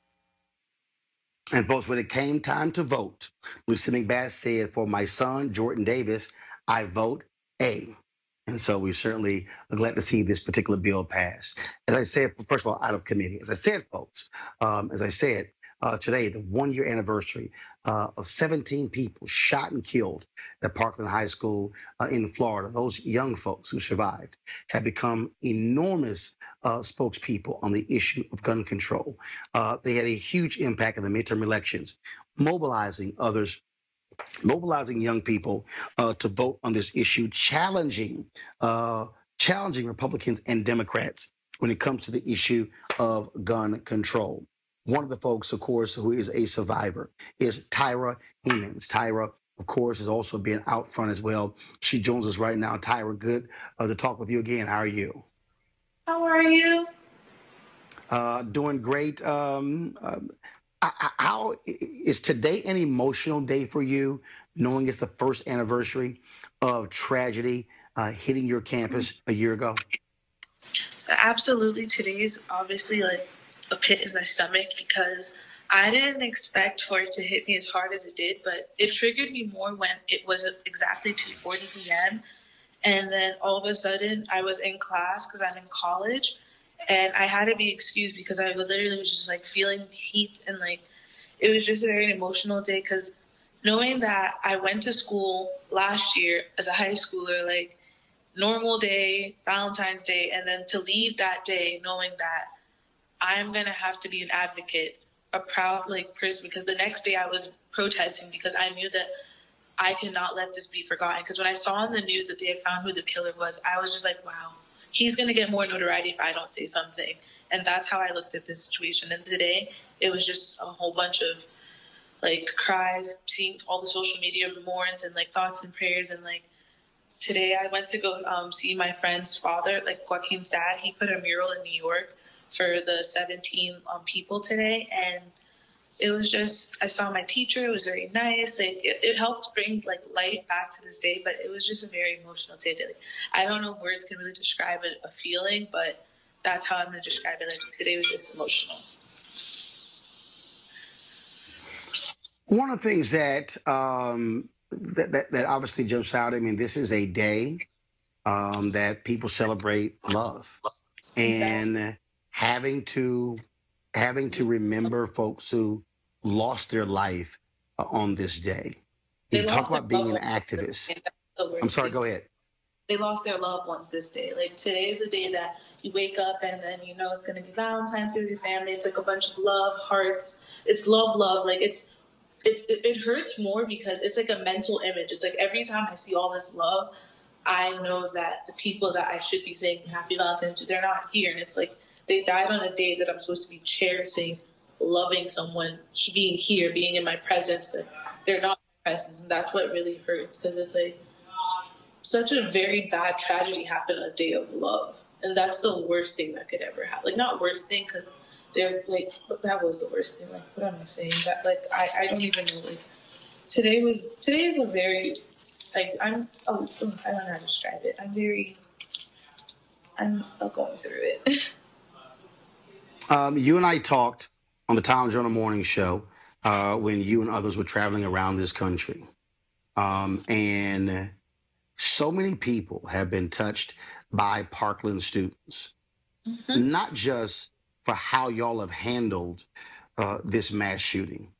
And folks, when it came time to vote, Lucy McBath said, for my son, Jordan Davis, I vote A. And so we're certainly glad to see this particular bill pass. As I said, first of all, out of committee. As I said, folks, today, the 1-year anniversary of 17 people shot and killed at Parkland High School in Florida. Those young folks who survived have become enormous spokespeople on the issue of gun control. They had a huge impact in the midterm elections, mobilizing young people to vote on this issue, challenging Republicans and Democrats when it comes to the issue of gun control. One of the folks, of course, who is a survivor is Tyra Hemans. Tyra, of course, has also been out front as well. She joins us right now. Tyra, good to talk with you again. How are you? How are you? Doing great. How is today an emotional day for you, knowing it's the first anniversary of tragedy hitting your campus a year ago? So absolutely, today's obviously like a pit in my stomach because I didn't expect for it to hit me as hard as it did, but it triggered me more when it was exactly 2:40 p.m. And then all of a sudden I was in class because I'm in college. And I had to be excused because I literally was just like feeling the heat, and like it was just a very emotional day because knowing that I went to school last year as a high schooler, like normal day, Valentine's Day, and then to leave that day knowing that I'm going to have to be an advocate, a proud like person, because the next day I was protesting because I knew that I cannot let this be forgotten. Because when I saw in the news that they had found who the killer was, I was just like, wow. He's going to get more notoriety if I don't say something. And that's how I looked at this situation. And today, it was just a whole bunch of, like, cries, seeing all the social media mourns and, like, thoughts and prayers. And, like, today I went to go see my friend's father, like, Joaquin's dad. He put a mural in New York for the 17 people today. And it was just, I saw my teacher. It was very nice. Like, it helped bring, like, light back to this day, but it was just a very emotional day. Like, I don't know if words can really describe a feeling, but that's how I'm going to describe it. Like, today was just emotional. One of the things that that obviously jumps out, I mean, this is a day that people celebrate love. And having to remember folks who lost their life on this day. You talk about being an activist. I'm sorry, go ahead. They lost their loved ones this day. Like, today is the day that you wake up and then you know it's going to be Valentine's Day with your family. It's like a bunch of love, hearts. It's love. Like, it hurts more because it's like a mental image. It's like every time I see all this love, I know that the people that I should be saying Happy Valentine's to, they're not here. And it's like they died on a day that I'm supposed to be cherishing, loving someone, being here, being in my presence, but they're not in my presence. And that's what really hurts because it's like such a very bad tragedy happened on a day of love. And that's the worst thing that could ever happen. Like, not worst thing because they're like, but that was the worst thing. Like, what am I saying? That, like, I don't even know. Like, today is a very, like, I don't know how to describe it. I'm going through it. You and I talked on the Tom Joyner Morning Show when you and others were traveling around this country. And so many people have been touched by Parkland students, not just for how y'all have handled this mass shooting,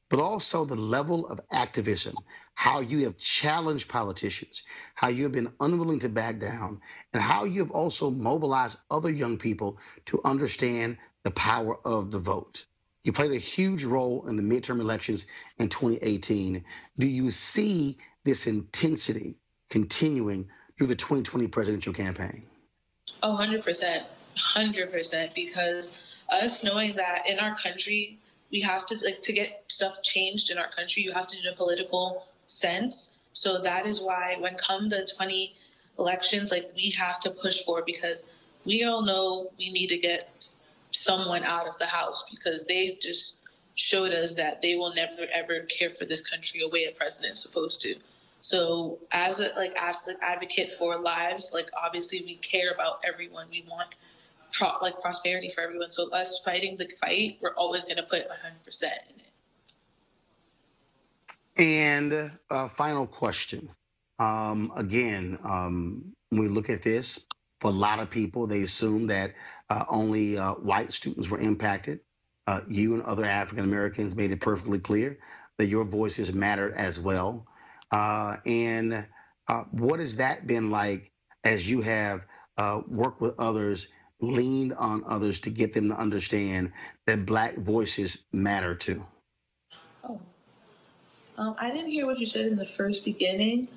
but also the level of activism, how you have challenged politicians, how you have been unwilling to back down, and how you have also mobilized other young people to understand the power of the vote. You played a huge role in the midterm elections in 2018. Do you see this intensity continuing through the 2020 presidential campaign? Oh, 100%. 100%. Because us knowing that in our country, we have to, like, to get stuff changed in our country, you have to do a political sense. So that is why when come the 20 elections, like, we have to push for it, because we all know we need to get someone out of the House, because they just showed us that they will never, ever care for this country the way a president's supposed to. So as a advocate for lives, like, obviously we care about everyone. We want prosperity for everyone. So us fighting the fight, we're always going to put 100% in it. And final question. Again, when we look at this, for a lot of people, they assume that only white students were impacted. You and other African Americans made it perfectly clear that your voices mattered as well. And what has that been like as you have worked with others, leaned on others to get them to understand that Black voices matter too? Oh, I didn't hear what you said in the first beginning.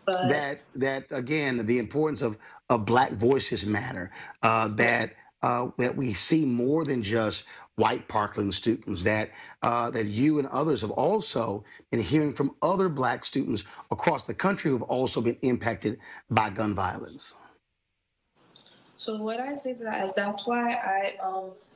But that again, the importance of Black voices matter. That we see more than just white Parkland students. That you and others have also been hearing from other Black students across the country who have also been impacted by gun violence. So what I say to that is that's why I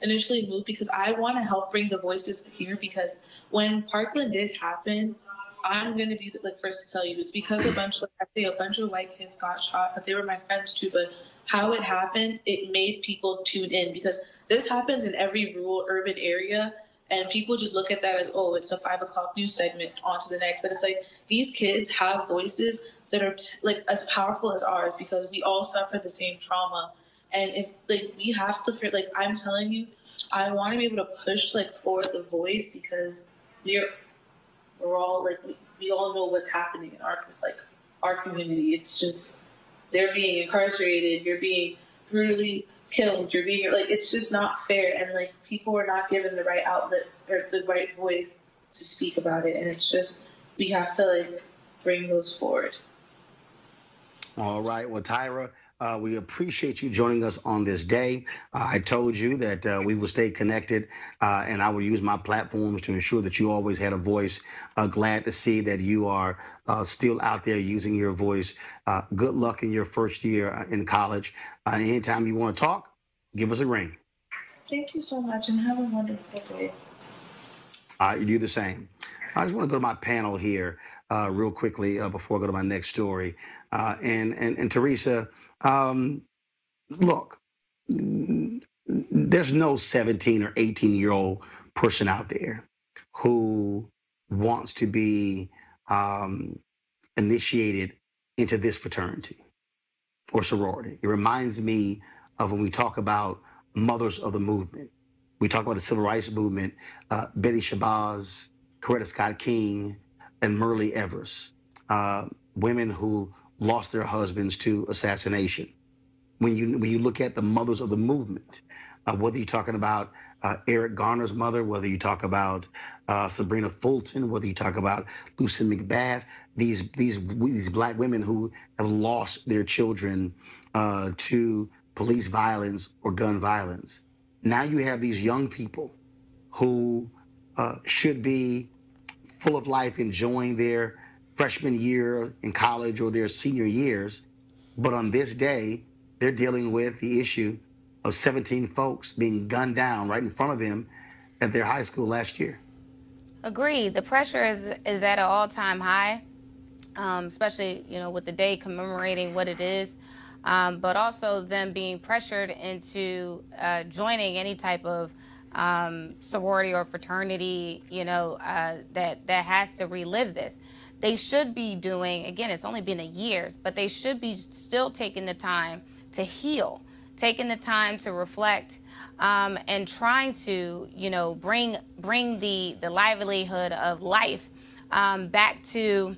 initially moved, because I want to help bring the voices here. Because when Parkland did happen, I'm going to be the first to tell you, it's because a bunch of white kids got shot, but they were my friends too. But how it happened, it made people tune in, because this happens in every rural urban area. And people just look at that as, oh, it's a 5 o'clock news segment, on to the next. But it's like, these kids have voices that are like as powerful as ours, because we all suffer the same trauma. And if we have to, I'm telling you, I want to be able to push for the voice, because we're all we all know what's happening in our community. It's just, they're being incarcerated, you're being brutally killed, you're being it's just not fair, and people are not given the right outlet or the right voice to speak about it. And it's just, we have to bring those forward. All right, well, Tyra, we appreciate you joining us on this day. I told you that we will stay connected, and I will use my platforms to ensure that you always had a voice. Glad to see that you are still out there using your voice. Good luck in your first year in college. Anytime you want to talk, give us a ring. Thank you so much, and have a wonderful day. You do the same. I just want to go to my panel here real quickly before I go to my next story. And Teresa, look, there's no 17 or 18-year-old person out there who wants to be initiated into this fraternity or sorority. It reminds me of when we talk about mothers of the movement. We talk about the civil rights movement, Betty Shabazz, Coretta Scott King, and Myrlie Evers, women who lost their husbands to assassination. When you look at the mothers of the movement, whether you're talking about Eric Garner's mother, whether you talk about Sabrina Fulton, whether you talk about Lucy McBath, these Black women who have lost their children to police violence or gun violence. Now you have these young people who should be full of life, enjoying their freshman year in college or their senior years. But on this day, they're dealing with the issue of 17 folks being gunned down right in front of them at their high school last year. Agreed. The pressure is at an all-time high, especially, with the day commemorating what it is, but also them being pressured into joining any type of sorority or fraternity, that has to relive this. They should be doing, again, it's only been a year, but they should be still taking the time to heal, taking the time to reflect, and trying to, bring the livelihood of life back to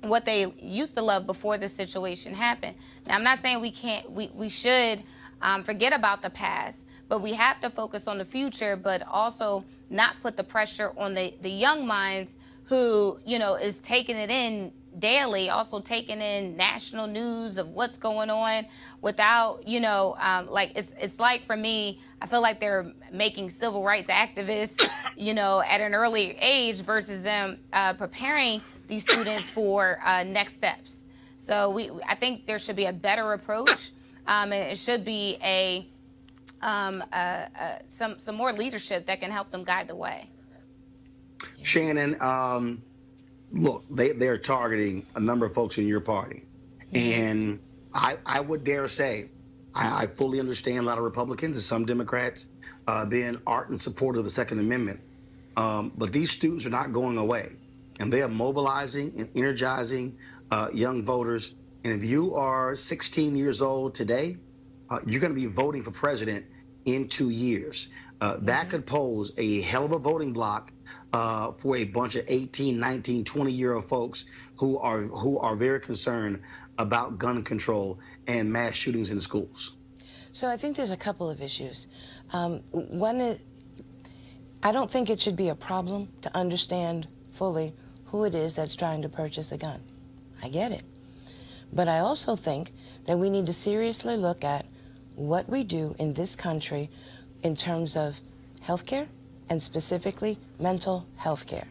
what they used to love before this situation happened. Now, I'm not saying we should forget about the past, but we have to focus on the future, but also not put the pressure on the young minds who, you know, is taking it in daily, also taking in national news of what's going on without, you know, like it's like for me, I feel like they're making civil rights activists, you know, at an early age versus them preparing these students for next steps. So I think there should be a better approach, and it should be some more leadership that can help them guide the way. Shannon, look, they're targeting a number of folks in your party. And I would dare say, I fully understand a lot of Republicans and some Democrats being ardent supporters of the Second Amendment. But these students are not going away. And they are mobilizing and energizing young voters. And if you are 16 years old today, you're going to be voting for president in 2 years. That could pose a hell of a voting block for a bunch of 18, 19, 20-year-old folks who are very concerned about gun control and mass shootings in schools. So I think there's a couple of issues. One is, I don't think it should be a problem to understand fully who it is that's trying to purchase a gun. I get it. But I also think that we need to seriously look at what we do in this country in terms of healthcare, and specifically mental health care.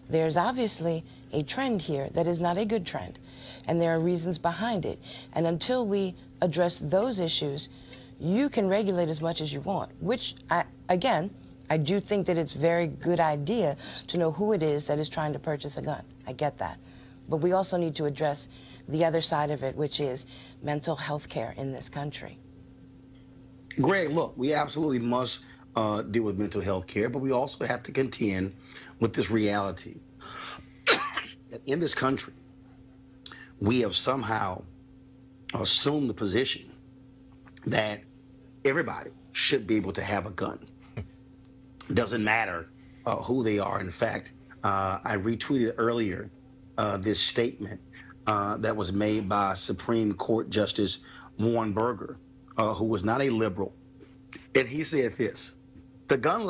There's obviously a trend here that is not a good trend, and there are reasons behind it. And until we address those issues, you can regulate as much as you want, which, I do think that it's a very good idea to know who it is that is trying to purchase a gun. I get that. But we also need to address the other side of it, which is mental health care in this country. Greg, look, we absolutely must deal with mental health care, but we also have to contend with this reality that in this country, we have somehow assumed the position that everybody should be able to have a gun. Doesn't matter who they are. In fact, I retweeted earlier this statement that was made by Supreme Court Justice Warren Burger, who was not a liberal. And he said this: the gun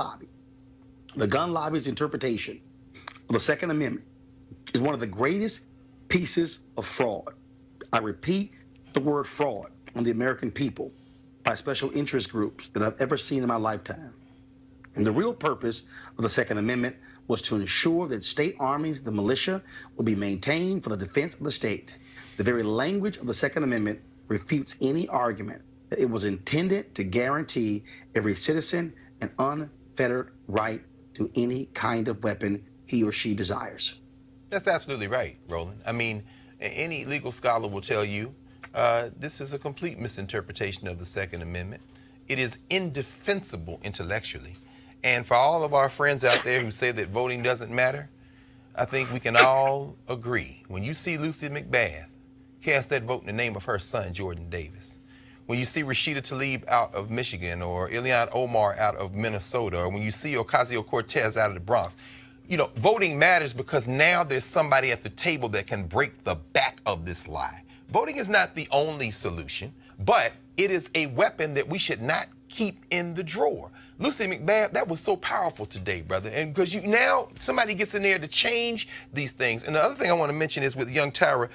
lobby's interpretation of the Second Amendment is one of the greatest pieces of fraud. I repeat the word fraud on the American people by special interest groups that I've ever seen in my lifetime. And the real purpose of the Second Amendment was to ensure that state armies, the militia, would be maintained for the defense of the state. The very language of the Second Amendment refutes any argument that it was intended to guarantee every citizen an unfettered right to any kind of weapon he or she desires. That's absolutely right, Roland. I mean, any legal scholar will tell you this is a complete misinterpretation of the Second Amendment. It is indefensible intellectually. And for all of our friends out there who say that voting doesn't matter, I think we can all agree. When you see Lucy McBath cast that vote in the name of her son, Jordan Davis, when you see Rashida Tlaib out of Michigan, or Ilhan Omar out of Minnesota, or when you see Ocasio-Cortez out of the Bronx, you know, voting matters because now there's somebody at the table that can break the back of this lie. Voting is not the only solution, but it is a weapon that we should not keep in the drawer. Lucy McBath, that was so powerful today, brother. And because now somebody gets in there to change these things. And the other thing I want to mention is with young Tyra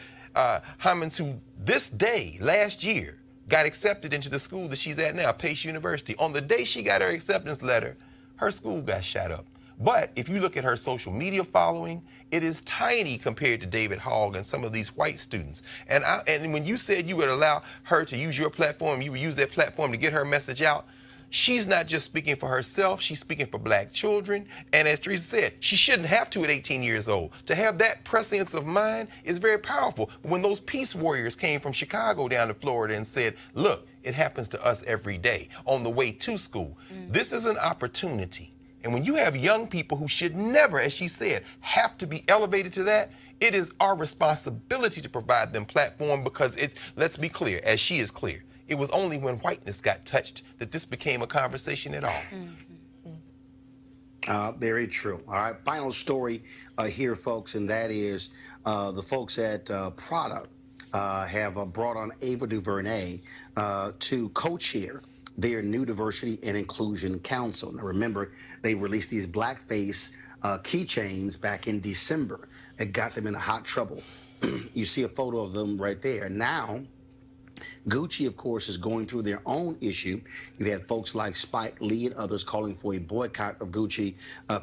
Hammonds, who this day, last year, got accepted into the school that she's at now, Pace University. On the day she got her acceptance letter, her school got shot up. But if you look at her social media following, it is tiny compared to David Hogg and some of these white students. And when you said you would allow her to use your platform, you would use that platform to get her message out, she's not just speaking for herself, she's speaking for black children. And as Teresa said, she shouldn't have to at 18 years old. To have that prescience of mind is very powerful. When those peace warriors came from Chicago down to Florida and said, look, it happens to us every day on the way to school. This is an opportunity. And when you have young people who should never, as she said, have to be elevated to that, it is our responsibility to provide them platform because let's be clear, as she is clear, it was only when whiteness got touched that this became a conversation at all. Very true. All right, final story here, folks, and that is the folks at Prada have brought on Ava DuVernay to co-chair their new Diversity and Inclusion Council. Now, remember, they released these blackface keychains back in December. It got them into hot trouble. You see a photo of them right there. Now, Gucci, of course, is going through their own issue. You've had folks like Spike Lee and others calling for a boycott of Gucci.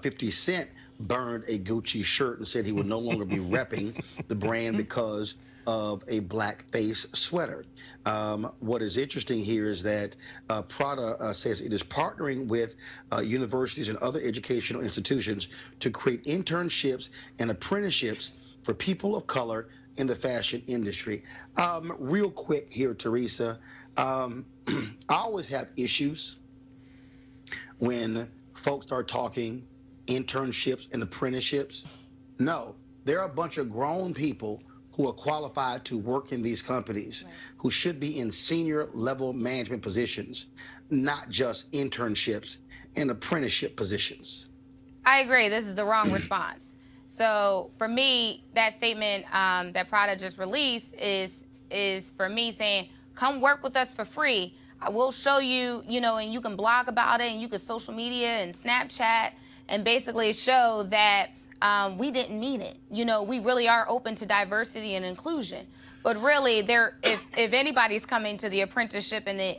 50 Cent burned a Gucci shirt and said he would no longer be repping the brand because of a blackface sweater. What is interesting here is that Prada says it is partnering with universities and other educational institutions to create internships and apprenticeships for people of color in the fashion industry. Real quick here, Teresa, I always have issues when folks start talking internships and apprenticeships. No, there are a bunch of grown people who are qualified to work in these companies, who should be in senior level management positions, not just internships and apprenticeship positions. I agree. This is the wrong response. So for me, that statement that Prada just released is for me saying, come work with us for free. I will show you, and you can blog about it, and you can social media and Snapchat, and basically show that we didn't mean it. We really are open to diversity and inclusion. But really, if anybody's coming to the apprenticeship and the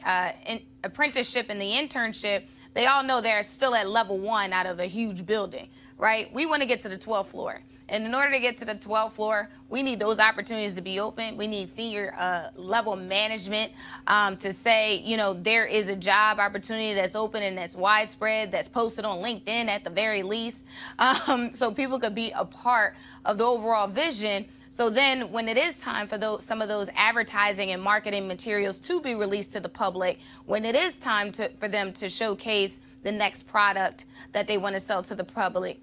internship, they all know they're still at level 1 out of a huge building, right? We want to get to the 12th floor. And in order to get to the 12th floor, we need those opportunities to be open. We need senior level management to say, there is a job opportunity that's open and that's widespread, that's posted on LinkedIn at the very least, so people could be a part of the overall vision. So then when it is time for some of those advertising and marketing materials to be released to the public, when it is time for them to showcase the next product that they want to sell to the public,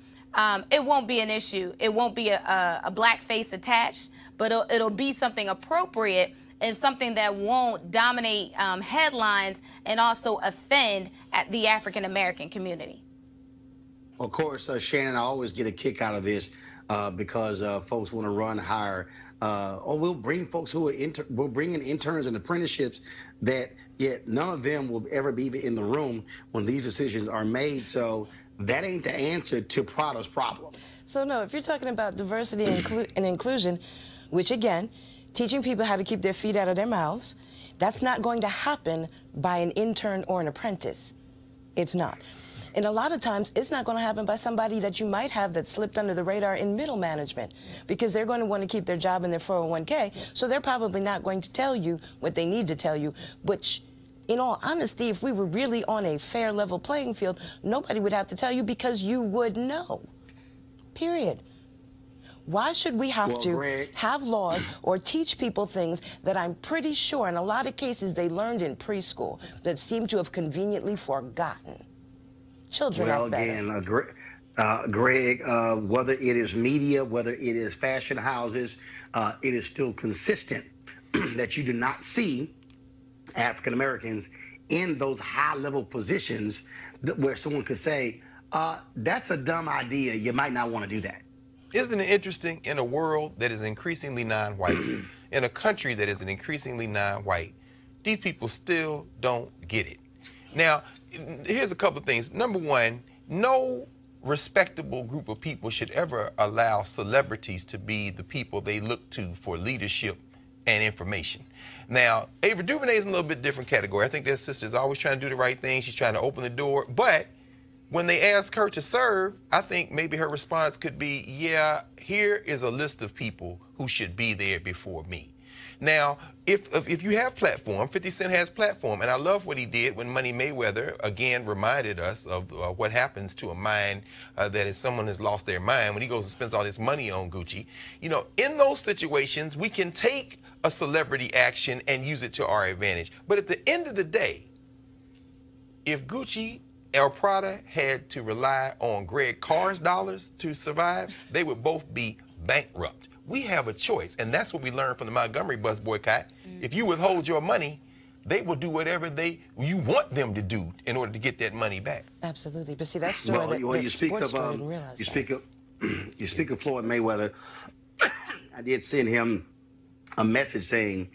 it won't be an issue. It won't be a black face attached, but it'll be something appropriate and something that won't dominate headlines and also offend the African-American community. Of course, Shannon, I always get a kick out of this because folks want to run higher. We'll bring folks who are we'll bring in interns and apprenticeships that yet none of them will ever be in the room when these decisions are made. So that ain't the answer to Prada's problem. So no, if you're talking about diversity and inclusion, which again, teaching people how to keep their feet out of their mouths, that's not going to happen by an intern or an apprentice. It's not. And a lot of times, it's not going to happen by somebody that you might have that slipped under the radar in middle management, because they're going to want to keep their job in their 401k, so they're probably not going to tell you what they need to tell you, which, in all honesty, if we were really on a fair level playing field, nobody would have to tell you because you would know, period. Why should we have to have laws or teach people things that I'm pretty sure in a lot of cases they learned in preschool that seem to have conveniently forgotten? Children are better. Again, Greg, whether it is media, whether it is fashion houses, it is still consistent that you do not see African Americans in those high-level positions where someone could say, that's a dumb idea. You might not want to do that. Isn't it interesting, in a world that is increasingly non-white, in a country that is increasingly non-white, these people still don't get it. Now, here's a couple of things. Number one, no respectable group of people should ever allow celebrities to be the people they look to for leadership and information. Now, Ava DuVernay is in a little bit different category. I think that sister is always trying to do the right thing. She's trying to open the door. But when they ask her to serve, I think maybe her response could be, yeah, here is a list of people who should be there before me. Now, if you have platform, 50 Cent has platform, and I love what he did when Money Mayweather, again, reminded us of what happens to a mind that is someone has lost their mind when he goes and spends all this money on Gucci. In those situations, we can take a celebrity action and use it to our advantage. But at the end of the day, if Gucci or Prada had to rely on Greg Carr's dollars to survive, they would both be bankrupt. We have a choice, and that's what we learned from the Montgomery bus boycott. If you withhold your money, they will do whatever you want them to do in order to get that money back. Absolutely. But see, that story you speak of you speak of Floyd Mayweather. I did send him a message saying,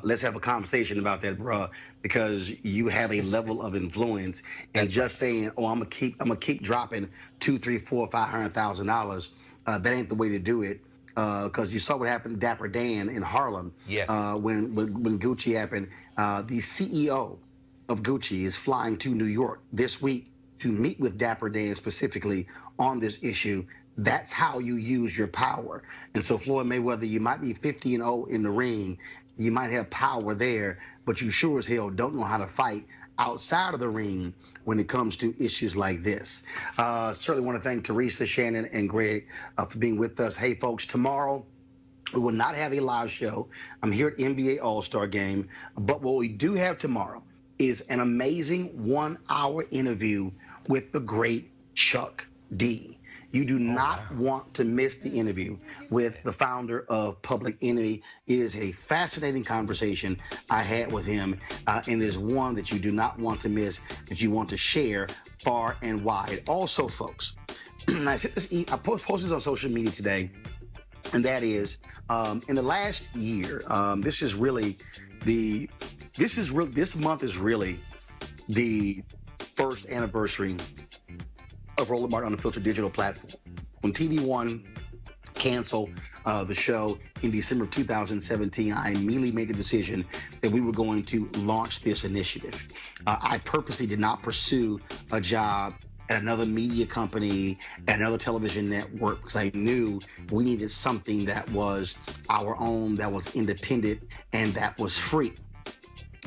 let's have a conversation about that, bruh, because you have a level of influence, and just saying, oh, I'm gonna keep dropping $200,000, $300,000, $400,000, $500,000. That ain't the way to do it. Because you saw what happened to Dapper Dan in Harlem. Yes. When Gucci happened, the CEO of Gucci is flying to New York this week to meet with Dapper Dan specifically on this issue. That's how you use your power. And so Floyd Mayweather, you might be 50-0 in the ring. You might have power there, but you sure as hell don't know how to fight outside of the ring when it comes to issues like this. Certainly want to thank Teresa, Shannon, and Greg for being with us. Hey, folks, tomorrow we will not have a live show. I'm here at NBA All-Star Game, but what we do have tomorrow is an amazing 1-hour interview with the great Chuck D. You do not want to miss the interview with the founder of Public Enemy. It is a fascinating conversation I had with him, and is one that you do not want to miss, that you want to share far and wide. Also, folks, I posted this on social media today, and that is, in the last year, this month is really the first anniversary of Roland Martin Unfiltered digital platform. When TV One canceled the show in December of 2017, I immediately made the decision that we were going to launch this initiative. I purposely did not pursue a job at another media company, at another television network, because I knew we needed something that was our own, that was independent, and that was free.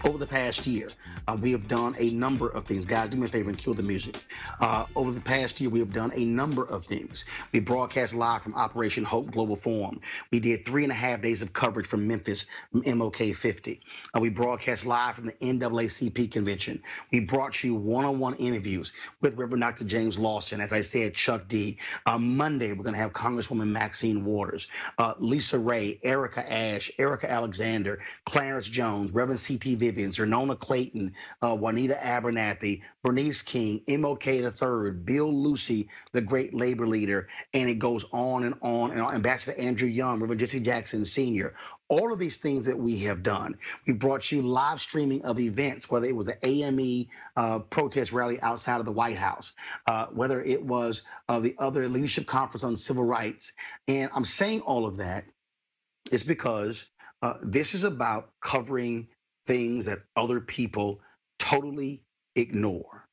Over the past year, we have done a number of things. Guys, do me a favor and kill the music. Over the past year, we have done a number of things. We broadcast live from Operation Hope Global Forum. We did 3.5 days of coverage from Memphis, from MLK 50. We broadcast live from the NAACP convention. We brought you one-on-one interviews with Reverend Dr. James Lawson. As I said, Chuck D. Monday, we're going to have Congresswoman Maxine Waters, Lisa Ray, Erica Ash, Erica Alexander, Clarence Jones, Reverend C.T. Vivian, Zernona Clayton, Juanita Abernathy, Bernice King, MLK III, Bill Lucy, the great labor leader, and it goes on and on and on. Ambassador Andrew Young, Reverend Jesse Jackson Sr., all of these things that we have done. We brought you live streaming of events, whether it was the AME protest rally outside of the White House, whether it was the other leadership conference on civil rights. And I'm saying all of that is because this is about covering things that other people totally ignore.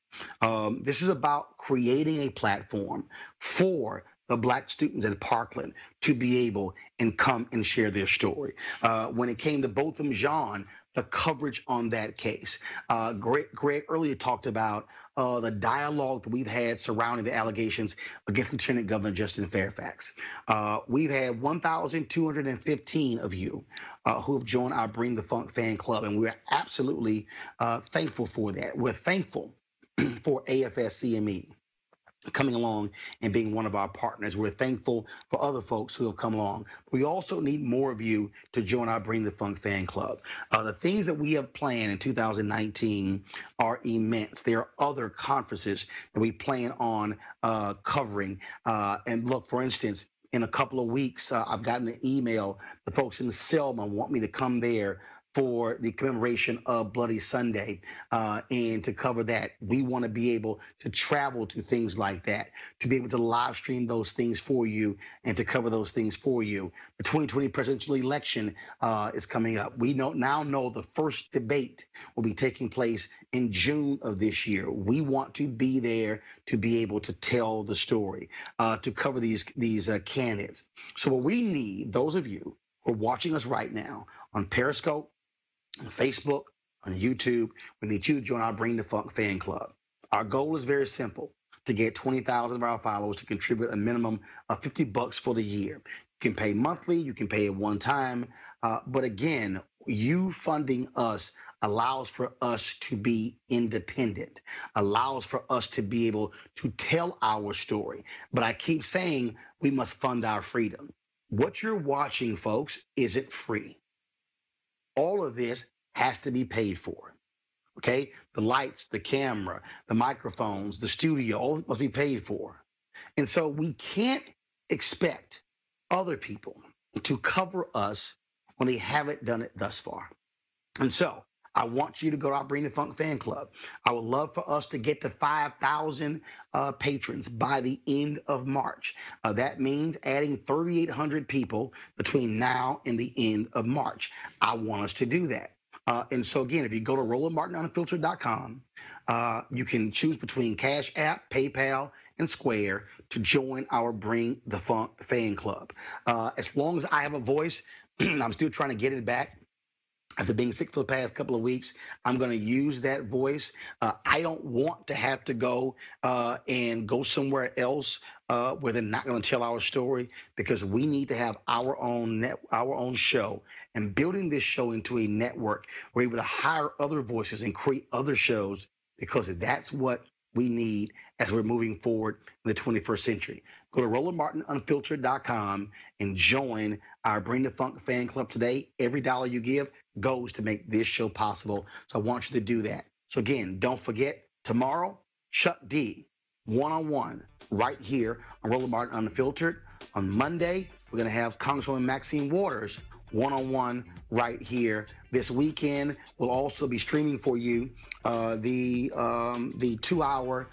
This is about creating a platform for the Black students in Parkland to be able and come and share their story. When it came to Botham Jean, the coverage on that case. Greg earlier talked about the dialogue that we've had surrounding the allegations against Lieutenant Governor Justin Fairfax. We've had 1,215 of you who have joined our Bring the Funk fan club, and we're absolutely thankful for that. We're thankful for AFS-CME coming along and being one of our partners. We're thankful for other folks who have come along. We also need more of you to join our Bring the Funk fan club. The things that we have planned in 2019 are immense. There are other conferences that we plan on covering. And look, for instance, in a couple of weeks, I've gotten an email. The folks in Selma want me to come there for the commemoration of Bloody Sunday, and to cover that. We want to be able to travel to things like that, to be able to live stream those things for you and to cover those things for you. The 2020 presidential election is coming up. We now know the first debate will be taking place in June of this year. We want to be there to be able to tell the story, to cover these candidates. So what we need, those of you who are watching us right now on Periscope, on Facebook, on YouTube, we need you to join our Bring the Funk fan club. Our goal is very simple: to get 20,000 of our followers to contribute a minimum of $50 for the year. You can pay monthly, you can pay at one time, but again, you funding us allows for us to be independent, allows for us to be able to tell our story. But I keep saying we must fund our freedom. What you're watching, folks, isn't free. All of this has to be paid for. Okay? The lights, the camera, the microphones, the studio, all must be paid for. And so we can't expect other people to cover us when they haven't done it thus far. And so I want you to go to our Bring the Funk fan club. I would love for us to get to 5,000 patrons by the end of March. That means adding 3,800 people between now and the end of March. I want us to do that. And so, again, if you go to RolandMartinUnfiltered.com, you can choose between Cash App, PayPal, and Square to join our Bring the Funk fan club. As long as I have a voice, I'm still trying to get it back. After being sick for the past couple of weeks, I'm going to use that voice. I don't want to have to go and go somewhere else where they're not going to tell our story, because we need to have our own show. And building this show into a network, we're able to hire other voices and create other shows, because that's what we need as we're moving forward in the 21st century. Go to RolandMartinUnfiltered.com and join our Bring the Funk fan club today. Every dollar you give goes to make this show possible. So I want you to do that. So again, don't forget, tomorrow, Chuck D, one-on-one, right here on Roland Martin Unfiltered. On Monday, we're going to have Congresswoman Maxine Waters, one-on-one, right here. This weekend, we'll also be streaming for you the 2-hour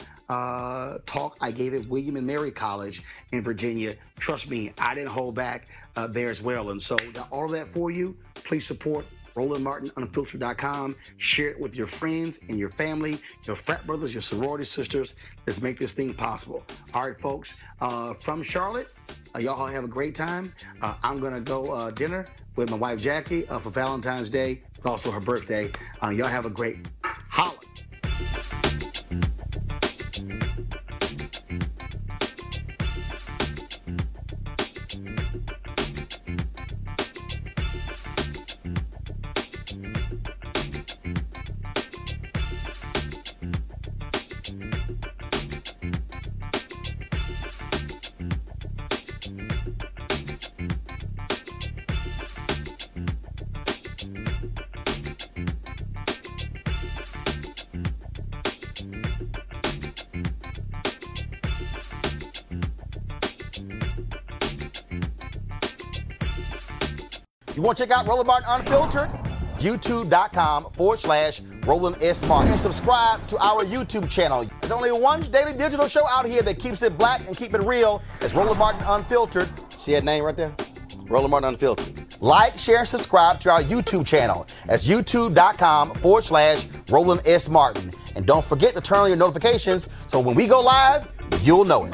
talk I gave at William and Mary College in Virginia. Trust me, I didn't hold back there as well. And so, got all of that for you. Please support RolandMartinUnfiltered.com. Share it with your friends and your family, your frat brothers, your sorority sisters. Let's make this thing possible. All right, folks, from Charlotte, y'all have a great time. I'm going to go dinner with my wife, Jackie, for Valentine's Day, but also her birthday. Y'all have a great holla. You want to check out Roland Martin Unfiltered? YouTube.com/Roland S. Martin. And subscribe to our YouTube channel. There's only one daily digital show out here that keeps it black and keep it real. It's Roland Martin Unfiltered. See that name right there? Roland Martin Unfiltered. Like, share, and subscribe to our YouTube channel. That's YouTube.com/Roland S. Martin. And don't forget to turn on your notifications so when we go live, you'll know it.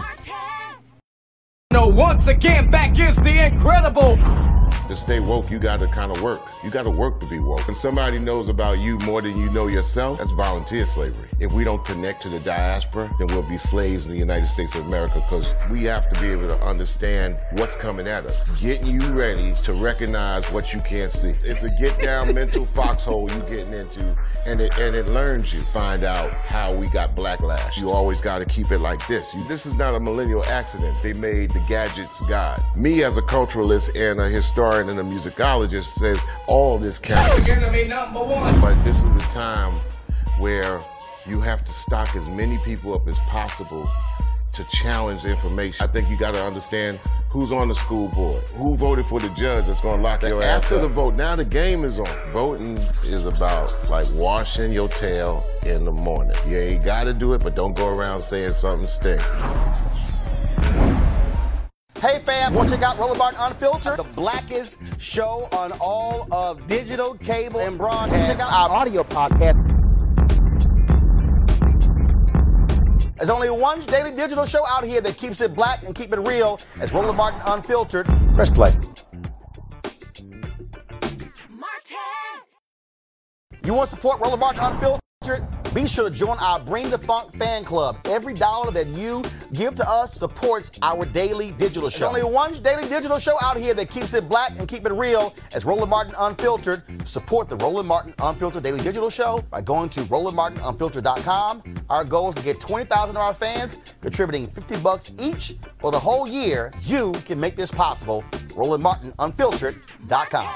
Once again, back is the incredible. To stay woke, you got to kind of work. You got to work to be woke. When somebody knows about you more than you know yourself, that's volunteer slavery. If we don't connect to the diaspora, then we'll be slaves in the United States of America, because we have to be able to understand what's coming at us. Getting you ready to recognize what you can't see. It's a get down mental foxhole you getting into, and it learns you. Find out how we got backlash. You always got to keep it like this. This is not a millennial accident. They made the gadgets God. Me as a culturalist and a historian and a musicologist says all this counts. But this is a time where you have to stock as many people up as possible to challenge the information. I think you got to understand who's on the school board, who voted for the judge that's going to lock your ass up. After the vote, now the game is on. Voting is about like washing your tail in the morning. You ain't got to do it, but don't go around saying something stink. Hey fam, want to check out Roland Martin Unfiltered? The blackest show on all of digital, cable, and broadcast. Check out our audio podcast. There's only one daily digital show out here that keeps it black and keep it real. It's Roland Martin Unfiltered. Press play. You want to support Roland Martin Unfiltered? Be sure to join our Bring the Funk fan club. Every dollar that you give to us supports our daily digital show. There's only one daily digital show out here that keeps it black and keep it real. It's Roland Martin Unfiltered. Support the Roland Martin Unfiltered daily digital show by going to RolandMartinUnfiltered.com. Our goal is to get 20,000 of our fans contributing $50 each for the whole year. You can make this possible. RolandMartinUnfiltered.com.